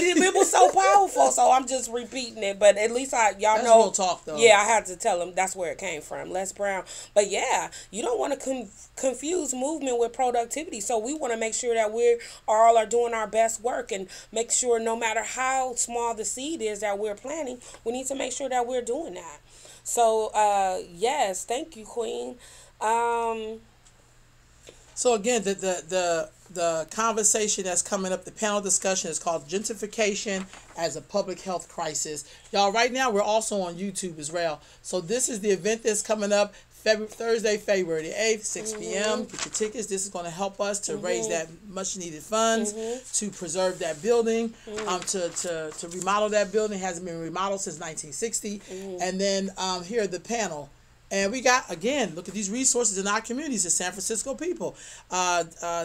it was so powerful, so I'm just repeating it. But at least y'all that's know. Real talk, though. Yeah, I had to tell him that's where it came from, Les Brown. But yeah, you don't want to confuse movement with productivity. So we want to make sure that we all are doing our best work and make sure no matter how small the seed is that we're planting, we need to make sure that we're doing that. So, yes, thank you, Queen. So again, the conversation that's coming up, the panel discussion is called Gentrification as a Public Health Crisis. Y'all, right now we're also on YouTube as well. So this is the event that's coming up Thursday, February the 8th, 6 p.m. Get your tickets. This is going to help us to raise that much needed funds to preserve that building, to remodel that building. It hasn't been remodeled since 1960. And then here at the panel. And we got, again, look at these resources in our communities, the San Francisco people.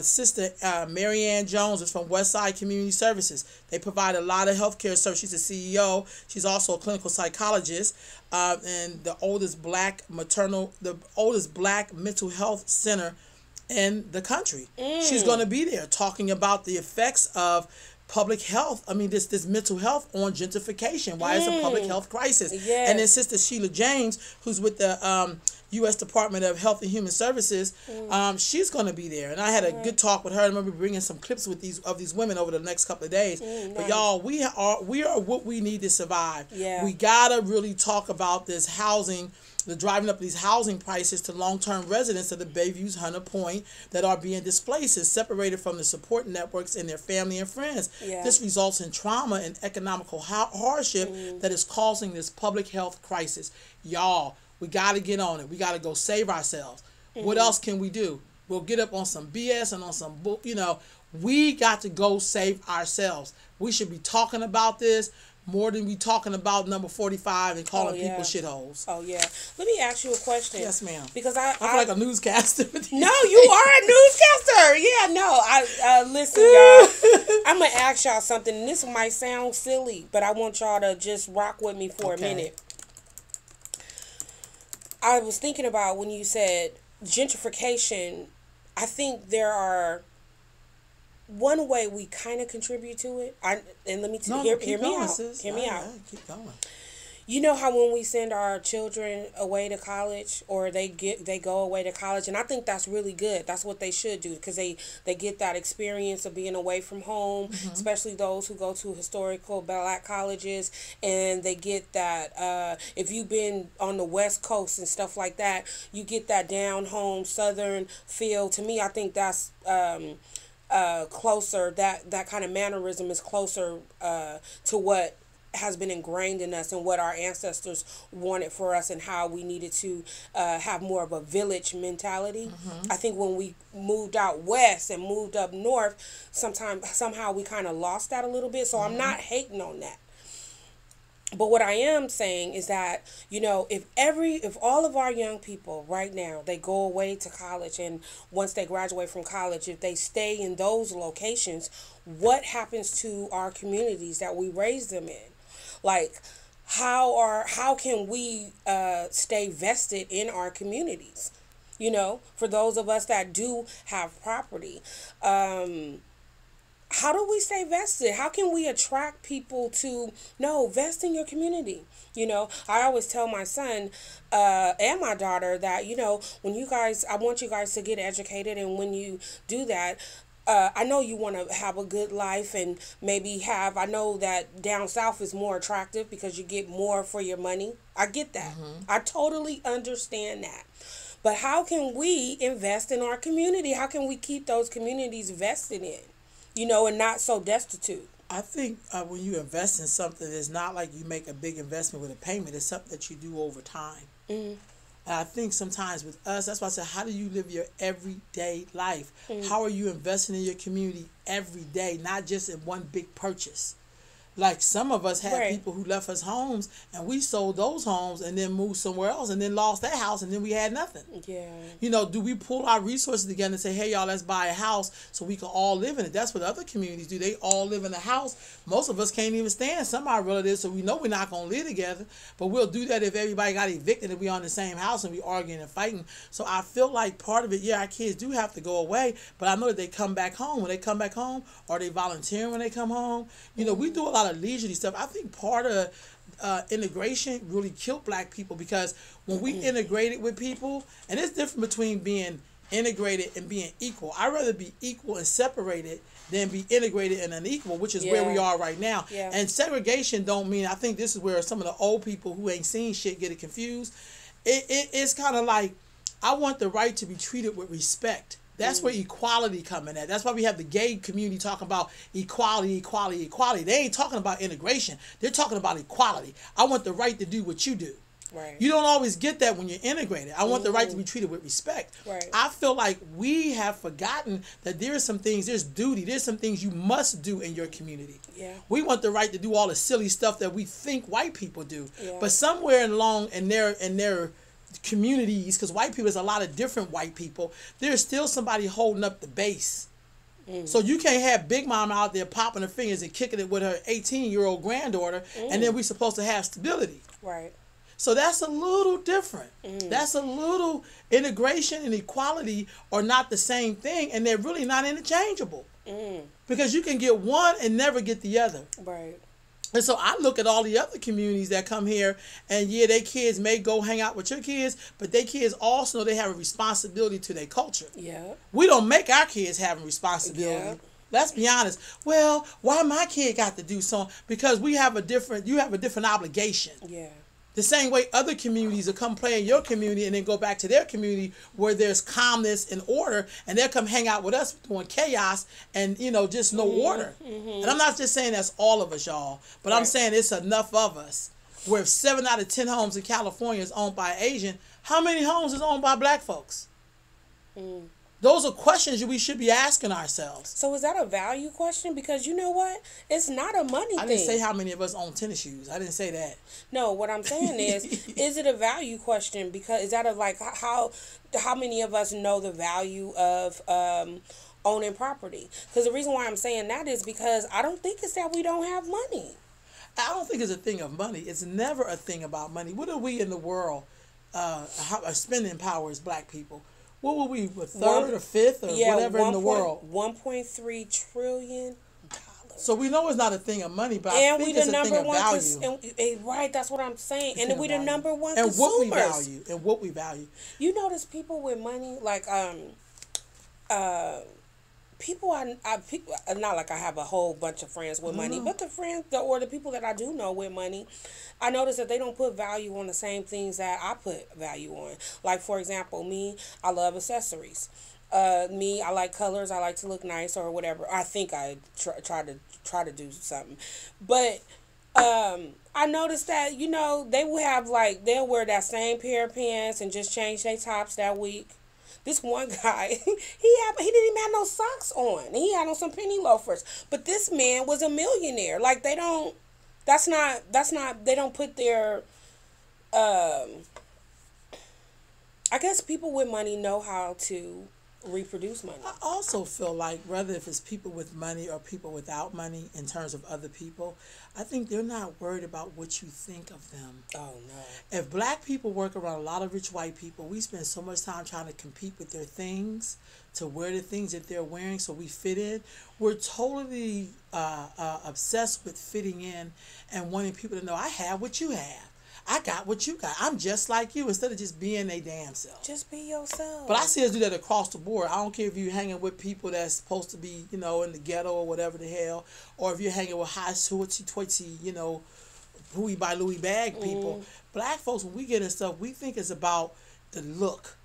Sister Mary Ann Jones is from Westside Community Services. They provide a lot of healthcare services. She's the CEO. She's also a clinical psychologist and the oldest black mental health center in the country. She's going to be there talking about the effects of public health. I mean, this mental health on gentrification. Why it's a public health crisis. Yes. And then Sister Sheila James, who's with the U.S. Department of Health and Human Services, she's going to be there. And I had a good talk with her. I remember bringing some clips with these women over the next couple of days. But y'all, we are what we need to survive. Yeah. We gotta really talk about this housing. The driving up these housing prices to long-term residents of the Bayview's Hunter Point that are being displaced and separated from the support networks and their family and friends. Yeah. This results in trauma and economical hardship that is causing this public health crisis. Y'all, we got to get on it. We got to go save ourselves. What else can we do? We'll get up on some BS and on some book. We got to go save ourselves. We should be talking about this more than we talking about number 45 and calling people shitholes. Oh, yeah. Let me ask you a question. Yes, ma'am. Because I feel like a newscaster. No, you are a newscaster. Yeah, no. Listen, y'all. I'm going to ask y'all something. And this might sound silly, but I want y'all to just rock with me for a minute. I was thinking about when you said gentrification, I think there are... One way we kind of contribute to it, hear me out. Sis. Hear me out. Keep going. You know how when we send our children away to college, or they go away to college, and I think that's really good. That's what they should do, because they get that experience of being away from home, especially those who go to historical black colleges, and they get that. If you've been on the West Coast and stuff like that, you get that down home Southern feel. To me, I think that's. Closer, that kind of mannerism is closer to what has been ingrained in us and what our ancestors wanted for us and how we needed to have more of a village mentality. I think when we moved out west and moved up north, somehow we kind of lost that a little bit. So I'm not hating on that. But what I am saying is that, if all of our young people right now, they go away to college, and once they graduate from college, if they stay in those locations, what happens to our communities that we raise them in? Like, how can we stay vested in our communities? For those of us that do have property, how do we stay vested? How can we attract people to, no, vest in your community? I always tell my son and my daughter that, I want you guys to get educated. And when you do that, I know you want to have a good life and maybe I know that down south is more attractive because you get more for your money. I get that. Mm-hmm. I totally understand that. But how can we invest in our community? How can we keep those communities vested in? And not so destitute. I think when you invest in something, it's not like you make a big investment with a payment. It's something that you do over time. Mm-hmm. And I think sometimes with us, that's why I said, how do you live your everyday life? Mm-hmm. How are you investing in your community every day, not just in one big purchase? Like some of us had people who left us homes and we sold those homes and then moved somewhere else and then lost that house and then we had nothing. Yeah. Do we pull our resources together and say, hey, y'all, let's buy a house so we can all live in it? That's what other communities do. They all live in a house. Most of us can't even stand some of our relatives, so we know we're not going to live together. But we'll do that if everybody got evicted and we on the same house and we arguing and fighting. So I feel like part of it, our kids do have to go away, but I know that they come back home. When they come back home, are they volunteering when they come home? We do a lot of leisurely stuff. I think part of integration really killed black people because when we integrated with people, and it's different between being integrated and being equal. I'd rather be equal and separated than be integrated and unequal, which is where we are right now. Yeah. And segregation don't mean, I think this is where some of the old people who ain't seen shit get it confused. It's kind of like, I want the right to be treated with respect. That's where equality coming at. That's why we have the gay community talking about equality, equality, equality. They ain't talking about integration. They're talking about equality. I want the right to do what you do. Right. You don't always get that when you're integrated. I want the right to be treated with respect. Right. I feel like we have forgotten that there's some things, there's duty, there's some things you must do in your community. Yeah. We want the right to do all the silly stuff that we think white people do. Yeah. But somewhere along in their communities, because white people, there's a lot of different white people, there's still somebody holding up the base. So you can't have Big Mama out there popping her fingers and kicking it with her 18-year-old granddaughter, and then we're supposed to have stability. Right. So that's a little different. That's a little, integration and equality are not the same thing, and they're really not interchangeable. Because you can get one and never get the other. Right. And so I look at all the other communities that come here, and their kids may go hang out with your kids, but their kids also know they have a responsibility to their culture. Yeah. We don't make our kids have a responsibility. Yeah. Let's be honest. Well, why my kid got to do something? Because you have a different obligation. Yeah. The same way other communities will come play in your community and then go back to their community where there's calmness and order, and they'll come hang out with us doing chaos and, just no order. And I'm not just saying that's all of us, y'all, but I'm saying it's enough of us. Where if 7 out of 10 homes in California is owned by Asian, how many homes is owned by black folks? Those are questions we should be asking ourselves. So is that a value question? Because you know what? It's not a money thing. I didn't say how many of us own tennis shoes. I didn't say that. No, what I'm saying is it a value question? Because is that how many of us know the value of owning property? Because the reason why I'm saying that is because I don't think it's that we don't have money. I don't think it's a thing of money. It's never a thing about money. What are we in the world? Spending power as black people. What were we, a third or fifth or whatever in the world? $1.3 trillion. So we know it's not a thing of money, but I think it's a thing of value. Right, that's what I'm saying. And we the number one consumers. And what we value. You notice people with money, like people not like I have a whole bunch of friends with money, but the people that I do know with money, I notice that they don't put value on the same things that I put value on. Like, for example, me, I love accessories. I like colors. I like to look nice or whatever. I think I try to do something, but I noticed that they will have they'll wear that same pair of pants and just change their tops that week. This one guy, he didn't even have no socks on. He had on some penny loafers. But this man was a millionaire. Like, they don't That's not, they don't put their, I guess people with money know how to reproduce money. I also feel like whether if it's people with money or people without money in terms of other people, I think they're not worried about what you think of them. Oh, no. If black people work around a lot of rich white people, we spend so much time trying to compete with their things, to wear the things that they're wearing so we fit in. We're totally obsessed with fitting in and wanting people to know, I have what you have. I got what you got. I'm just like you, instead of just being a damn self. Just be yourself. But I see us do that across the board. I don't care if you're hanging with people that's supposed to be, in the ghetto or whatever the hell, or if you're hanging with high hoity-toity, Louis by Louis bag people. Black folks, when we get in stuff, we think it's about the look.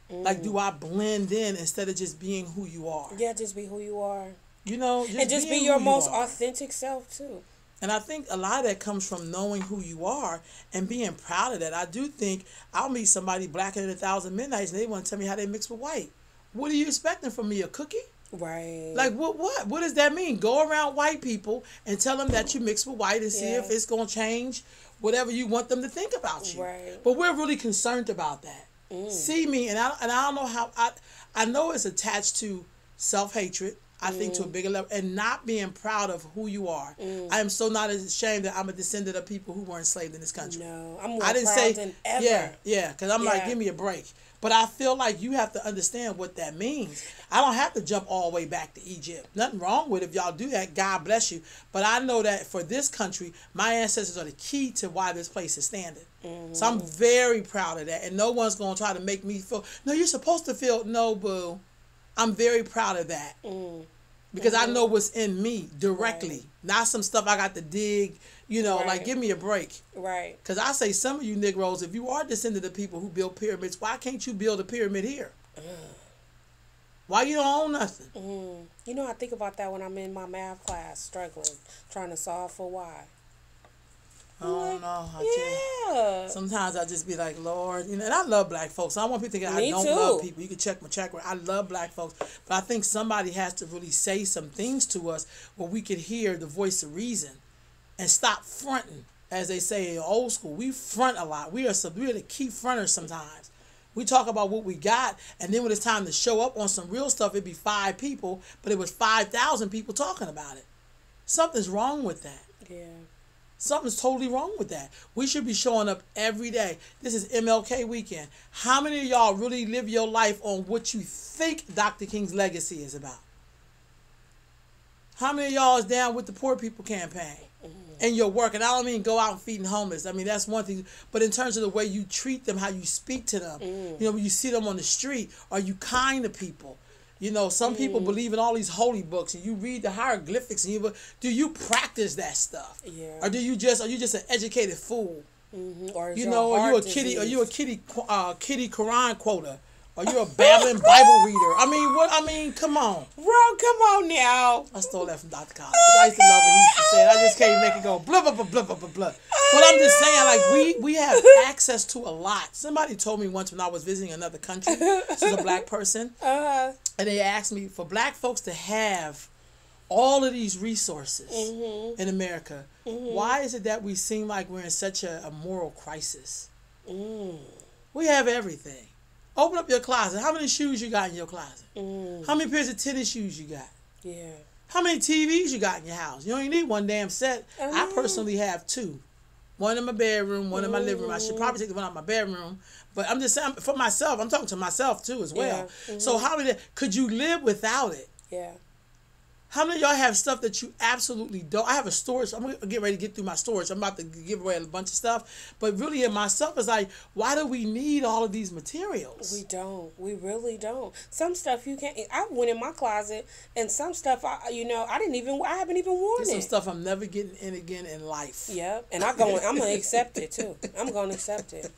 Like, do I blend in instead of just being who you are? Yeah, just be who you are. And just be your most authentic self, too. And I think a lot of that comes from knowing who you are and being proud of that. I do think I'll meet somebody blacker than 1,000 Midnights and they want to tell me how they mix with white. What are you expecting from me? A cookie? Right. Like, what? What does that mean? Go around white people and tell them that you mix with white and see if it's going to change whatever you want them to think about you. Right. But we're really concerned about that. See me, and I don't know how, I know it's attached to self-hatred. I think to a bigger level, and not being proud of who you are. I am so not ashamed that I'm a descendant of people who were enslaved in this country. No, I'm more proud than ever. Yeah, because I'm like, give me a break. But I feel like you have to understand what that means. I don't have to jump all the way back to Egypt. Nothing wrong with it if y'all do that. God bless you. But I know that for this country, my ancestors are the key to why this place is standing. So I'm very proud of that. And no one's going to try to make me feel, no, you're supposed to feel, no, boo. I'm very proud of that. Because I know what's in me directly. Not some stuff I got to dig, like, give me a break. Right. Because I say some of you Negroes, if you are descendant of people who build pyramids, why can't you build a pyramid here? Why you don't own nothing? I think about that when I'm in my math class, struggling, trying to solve for why. I don't know. Sometimes I just be like, Lord, and I love black folks. I don't want people thinking I don't love people. You can check my track record. I love black folks. But I think somebody has to really say some things to us where we could hear the voice of reason and stop fronting. As they say in old school, we front a lot. We're the key fronters sometimes. We talk about what we got, and then when it's time to show up on some real stuff, it'd be 5 people, but it was 5,000 people talking about it. Something's wrong with that. Yeah. Something's totally wrong with that. We should be showing up every day. This is MLK weekend. How many of y'all really live your life on what you think Dr. King's legacy is about? How many of y'all is down with the Poor People campaign and your work? And I don't mean go out and feeding homeless. I mean, that's one thing. But in terms of the way you treat them, how you speak to them, when you see them on the street, are you kind to people? Some people believe in all these holy books, and you read the hieroglyphics, and do you practice that stuff? Yeah. Or are you just an educated fool? Or are you a kitty Quran quoter? Are you a babbling Bible reader? I mean, come on. Bro, come on now. I stole that from Dr. Collins. I used to love what he used to say. I just can't make it go blah, blah, blah, blah, blah, blah, blah. But I'm just saying, like, we have access to a lot. Somebody told me once when I was visiting another country, this is a black person, and they asked me, for black folks to have all of these resources in America, why is it that we seem like we're in such a moral crisis? We have everything. Open up your closet. How many shoes you got in your closet? How many pairs of tennis shoes you got? Yeah. How many TVs you got in your house? You don't even need one damn set. I personally have 2. One in my bedroom, one in my living room. I should probably take the one out of my bedroom. But I'm just saying, for myself, I'm talking to myself too as well. So how many, could you live without it? Yeah. How many of y'all have stuff that you absolutely don't? I have a storage. I'm going to get ready to get through my storage. I'm about to give away a bunch of stuff. But really in myself, it's like, why do we need all of these materials? We don't. We really don't. Some stuff you can't. I went in my closet, and some stuff, I haven't even worn There's it. some stuff I'm never getting in again in life. Yep. And I'm going to accept it, too. I'm going to accept it.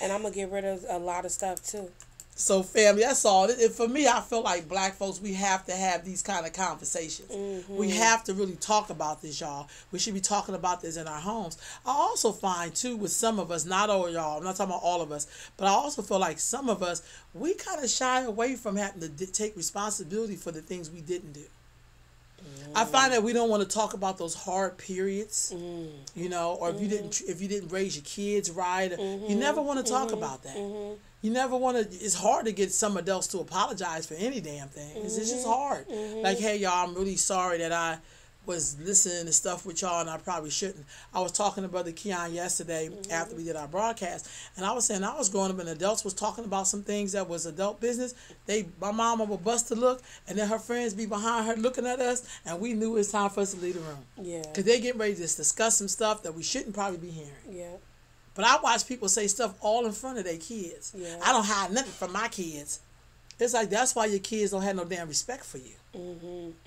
And I'm going to get rid of a lot of stuff, too. So, family, that's all. For me, I feel like black folks, we have to have these kind of conversations. We have to really talk about this, y'all. We should be talking about this in our homes. I also find, too, with some of us, not all y'all, I'm not talking about all of us, but I also feel like some of us, we kind of shy away from having to take responsibility for the things we didn't do. I find that we don't want to talk about those hard periods, you know, or if you didn't raise your kids right, you never want to talk about that. You never want to. It's hard to get some adults to apologize for any damn thing. It's just hard. Like, hey, y'all, I'm really sorry that I was listening to stuff with y'all and I probably shouldn't. I was talking to Brother Keon yesterday after we did our broadcast, and I was saying I was growing up and adults was talking about some things that was adult business. My mama would bust a look, and then her friends be behind her looking at us, and we knew it was time for us to leave the room. Yeah. Because they get ready to discuss some stuff that we shouldn't probably be hearing. Yeah. But I watch people say stuff all in front of their kids. Yeah. I don't hide nothing from my kids. It's like, that's why your kids don't have no damn respect for you.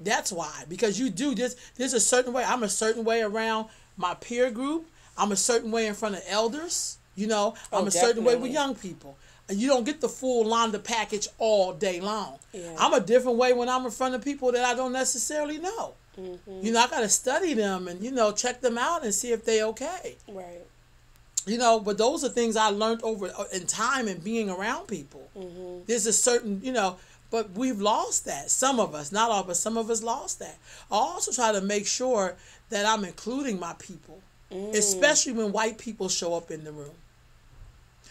That's why. Because you do this. There's a certain way. I'm a certain way around my peer group. I'm a certain way in front of elders. You know, I'm a certain way with young people. And you don't get the full Londa package all day long. Yeah. I'm a different way when I'm in front of people that I don't necessarily know. You know, I got to study them and, you know, check them out and see if they okay. Right. You know, but those are things I learned over in time and being around people. There's a certain, you know, but we've lost that. Some of us, not all, but some of us lost that. I also try to make sure that I'm including my people, especially when white people show up in the room.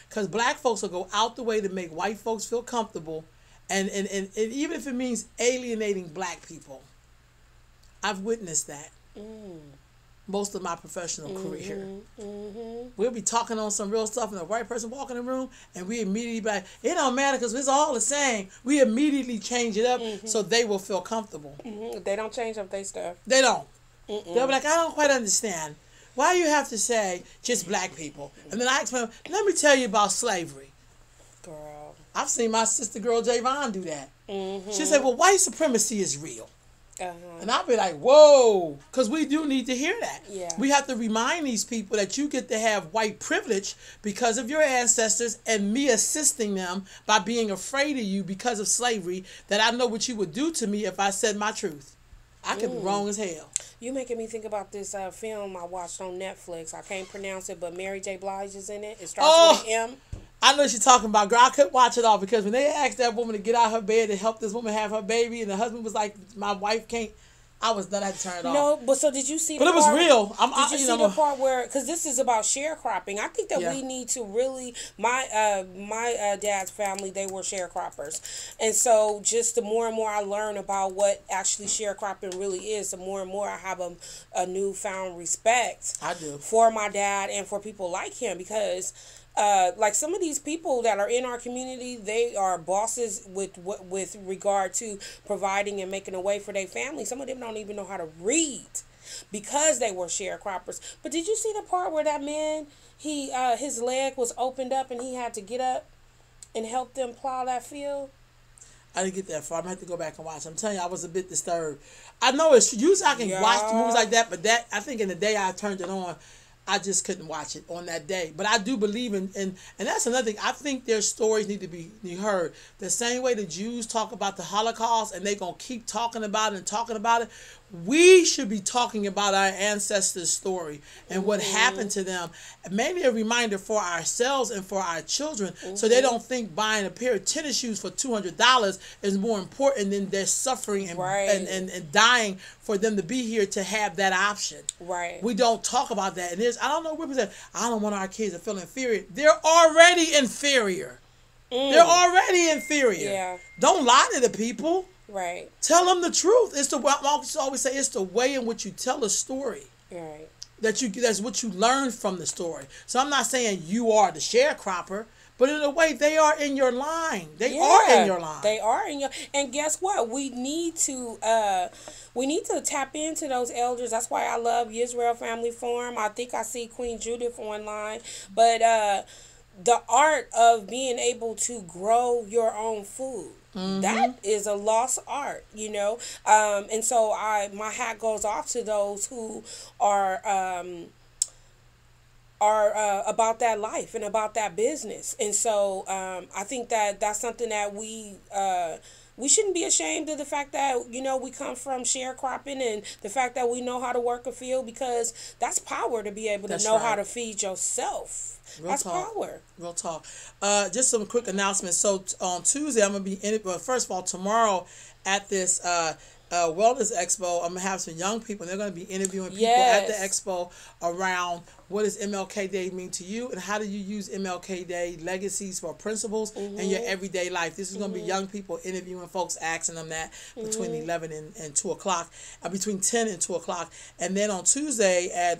Because black folks will go out the way to make white folks feel comfortable, and even if it means alienating black people. I've witnessed that. Most of my professional career. We'll be talking on some real stuff and a white person walk in the room and we immediately be like, it don't matter because it's all the same. We immediately change it up so they will feel comfortable. They don't change up their stuff. They don't. They'll be like, I don't quite understand. Why you have to say just black people? And then I explain, let me tell you about slavery. Girl. I've seen my sister girl Jayvon do that. She said, well, white supremacy is real. And I'll be like, whoa, because we do need to hear that. Yeah. We have to remind these people that you get to have white privilege because of your ancestors and me assisting them by being afraid of you because of slavery, that I know what you would do to me if I said my truth. I could be wrong as hell. You making me think about this film I watched on Netflix. I can't pronounce it, but Mary J. Blige is in it. It starts with an M. I know what you're talking about, girl. I couldn't watch it all because when they asked that woman to get out of her bed to help this woman have her baby, and the husband was like, my wife can't, I was done. I had to turn it off. No, but so did you see the part? But it was real. Did you see the part where, because this is about sharecropping. I think that we need to really, my dad's family, they were sharecroppers. And so just the more and more I learn about what actually sharecropping really is, the more and more I have a newfound respect. I do. For my dad and for people like him, because like some of these people that are in our community, they are bosses with regard to providing and making a way for their family. Some of them don't even know how to read because they were sharecroppers. But did you see the part where that man, his leg was opened up and he had to get up and help them plow that field? I didn't get that far. I'm going to have to go back and watch. I'm telling you, I was a bit disturbed. I know it's usually I can watch movies like that, but that, I think in the day I turned it on, I just couldn't watch it on that day. But I do believe in, and that's another thing. I think their stories need to be heard. The same way the Jews talk about the Holocaust and they're going to keep talking about it and talking about it, we should be talking about our ancestors' story and what happened to them. Maybe a reminder for ourselves and for our children so they don't think buying a pair of tennis shoes for $200 is more important than their suffering and dying for them to be here to have that option. Right. We don't talk about that. And I don't know what people say, I don't want our kids to feel inferior. They're already inferior. They're already inferior. Yeah. Don't lie to the people. Right. Tell them the truth. It's I always say it's the way in which you tell a story. Right. That's what you learn from the story. So I'm not saying you are the sharecropper, but in a way they are in your line. They are in your line. They are in your. And guess what? We need to tap into those elders. That's why I love Israel Family Forum. I think I see Queen Judith online, but the art of being able to grow your own food. That is a lost art, you know. And so my hat goes off to those who are about that life and about that business. And so I think that that's something that we shouldn't be ashamed of, the fact that, you know, we come from sharecropping and the fact that we know how to work a field, because that's power to be able to know how to feed yourself. That's power. Real talk. Just some quick announcements. So on Tuesday, I'm going to be in it. But first of all, tomorrow at this wellness expo. I'm gonna have some young people, and they're gonna be interviewing people at the Yes. expo around what does MLK Day mean to you, and how do you use MLK Day legacies for principles in your everyday life. This is gonna be young people interviewing folks, asking them that between 11 and 2 o'clock, between 10 and 2 o'clock, and then on Tuesday at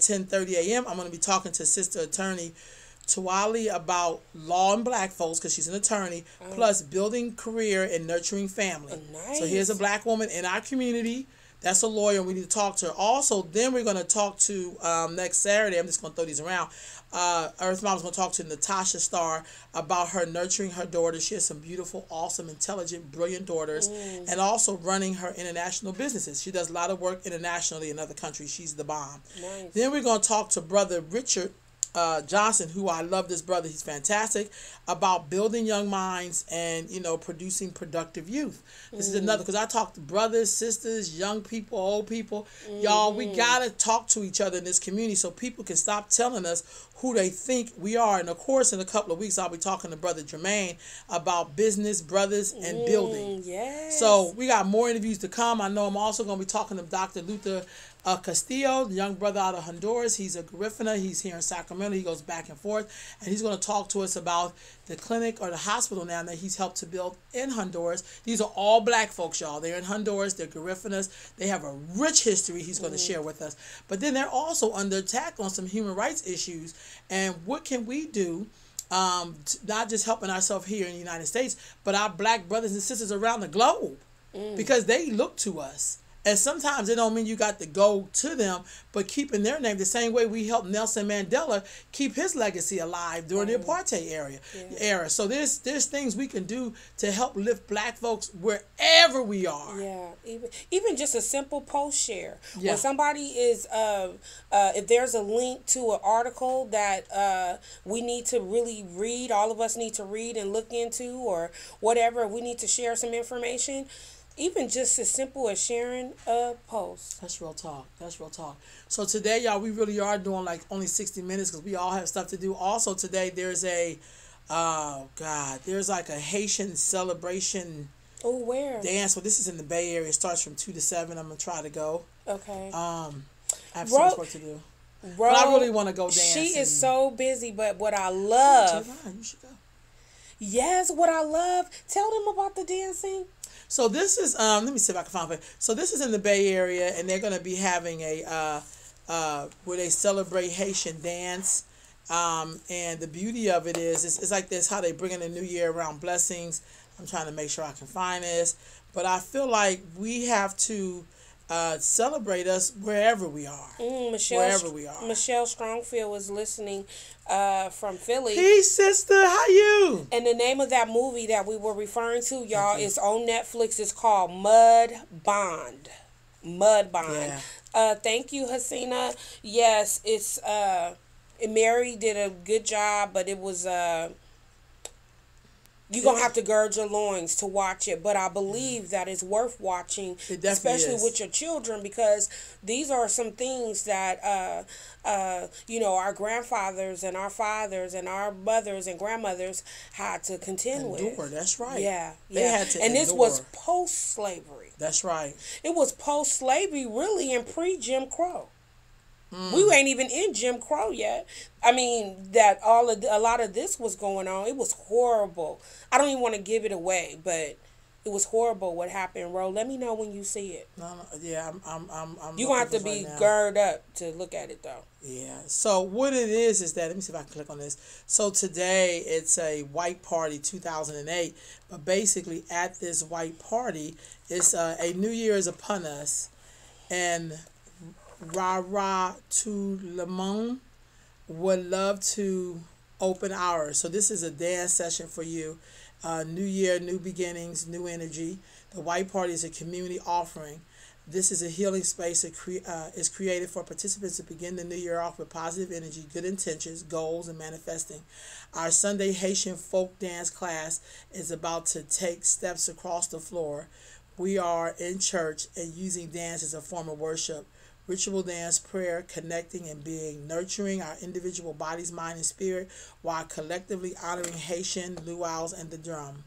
10:30 a.m. I'm gonna be talking to Sister Attorney Tawali about law and black folks, because she's an attorney, plus building career and nurturing family. Nice. So here's a black woman in our community that's a lawyer, and we need to talk to her. Also, then we're going to talk to, next Saturday, I'm just going to throw these around, Earth Mom's going to talk to Natasha Starr about her nurturing her daughters. She has some beautiful, awesome, intelligent, brilliant daughters, and also running her international businesses. She does a lot of work internationally in other countries. She's the bomb. Nice. Then we're going to talk to Brother Richard Johnson, who I love this brother. He's fantastic, about building young minds and, producing productive youth. This is another, because I talk to brothers, sisters, young people, old people. Y'all, we got to talk to each other in this community so people can stop telling us who they think we are. And of course, in a couple of weeks, I'll be talking to Brother Jermaine about business, brothers, and building. Yes. So we got more interviews to come. I know I'm also going to be talking to Dr. Luther Castillo, the young brother out of Honduras. He's a Garifuna. He's here in Sacramento. He goes back and forth, and he's going to talk to us about the clinic or the hospital now that he's helped to build in Honduras. These are all black folks, y'all. They're in Honduras. They're Garifunas. They have a rich history he's going to share with us. But then they're also under attack on some human rights issues. And what can we do? Not just helping ourselves here in the United States, but our black brothers and sisters around the globe, because they look to us. And sometimes it don't mean you got to go to them, but keeping their name the same way we helped Nelson Mandela keep his legacy alive during the apartheid era. So there's things we can do to help lift black folks wherever we are. Yeah, even just a simple post share. Yeah. When somebody is, if there's a link to an article that we need to really read, all of us need to read and look into, or whatever, we need to share some information. Even just as simple as sharing a post. That's real talk. That's real talk. So today, y'all, we really are doing like only 60 minutes because we all have stuff to do. Also today, there's there's like a Haitian celebration. Oh, where? Dance. Well, this is in the Bay Area. It starts from 2 to 7. I'm going to try to go. Okay. I have so much work to do. Bro, but I really want to go dance. She is so busy, but what I love. Jayvon, you should go. Yes, what I love. Tell them about the dancing. So this is let me see if I can find it. So this is in the Bay Area, and they're going to be having a where they celebrate Haitian dance. And the beauty of it is it's like this, how they bring in the new year around blessings. I'm trying to make sure I can find this, but I feel like we have to celebrate us wherever we are. Wherever we are. Michelle Strongfield was listening from Philly. Hey, sister, how you? And the name of that movie that we were referring to, y'all, is on Netflix. It's called Mud Bond. Mud Bond. Yeah. Thank you, Hasina. Yes, it's Mary did a good job, but it was you're going to have to gird your loins to watch it. But I believe that it's worth watching, especially with your children, because these are some things that, our grandfathers and our fathers and our mothers and grandmothers had to contend with. That's right. Yeah. They had to and endure. This was post-slavery. That's right. It was post-slavery, really, and pre-Jim Crow. We ain't even in Jim Crow yet. I mean, a lot of this was going on. It was horrible. I don't even want to give it away, but it was horrible what happened, Ro. Let me know when you see it. No, yeah, I'm you're going to have to be gird up to look at it, though. Yeah. So what it is that, let me see if I can click on this. So today, it's a white party 2008, but basically at this white party, it's a New Year is upon us, and Ra to Lemon would love to open ours. So this is a dance session for you. New year, new beginnings, new energy. The White Party is a community offering. This is a healing space that is created for participants to begin the new year off with positive energy, good intentions, goals, and manifesting. Our Sunday Haitian folk dance class is about to take steps across the floor. We are in church and using dance as a form of worship. Ritual dance, prayer, connecting and being, nurturing our individual bodies, mind, and spirit while collectively honoring Haitian luau's and the drum.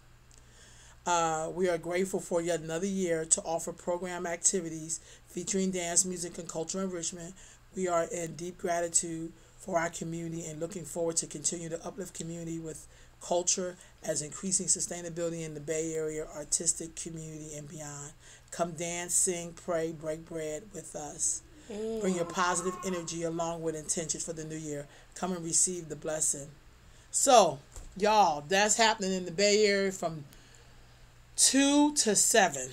We are grateful for yet another year to offer program activities featuring dance, music, and cultural enrichment. We are in deep gratitude for our community and looking forward to continue to uplift community with culture as increasing sustainability in the Bay Area, artistic community, and beyond. Come dance, sing, pray, break bread with us. Bring your positive energy along with intentions for the new year. Come and receive the blessing. So, y'all, that's happening in the Bay Area from 2 to 7.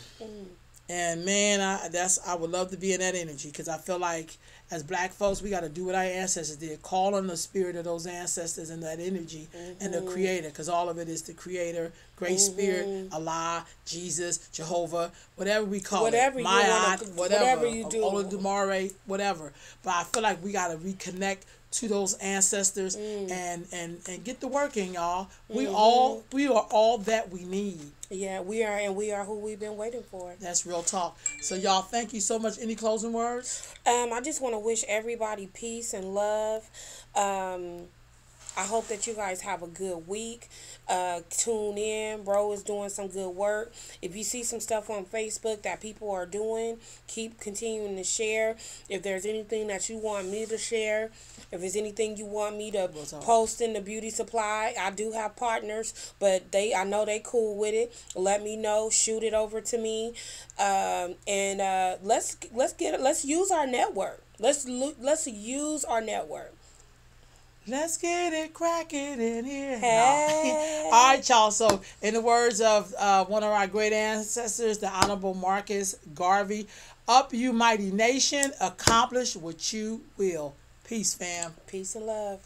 And man, I would love to be in that energy, because I feel like as black folks, we got to do what our ancestors did. Call on the spirit of those ancestors and that energy and the creator, because all of it is the creator, great spirit, Allah, Jesus, Jehovah, whatever we call it. Ma'at, whatever you do. Olodumare, whatever. But I feel like we got to reconnect to those ancestors and get the work in, y'all. We are all that we need. Yeah, we are, and we are who we've been waiting for. That's real talk. So y'all, thank you so much. Any closing words? I just want to wish everybody peace and love. I hope that you guys have a good week. Tune in. Bro is doing some good work. If you see some stuff on Facebook that people are doing, keep continuing to share. If there's anything that you want me to share, if there's anything you want me to post in the beauty supply, I do have partners, but I know they cool with it. Let me know. Shoot it over to me, and let's use our network. Let's use our network. Let's get it cracking in here. Hey. No. All right, y'all. So, in the words of one of our great ancestors, the Honorable Marcus Garvey, up you mighty nation, accomplish what you will. Peace, fam. Peace and love.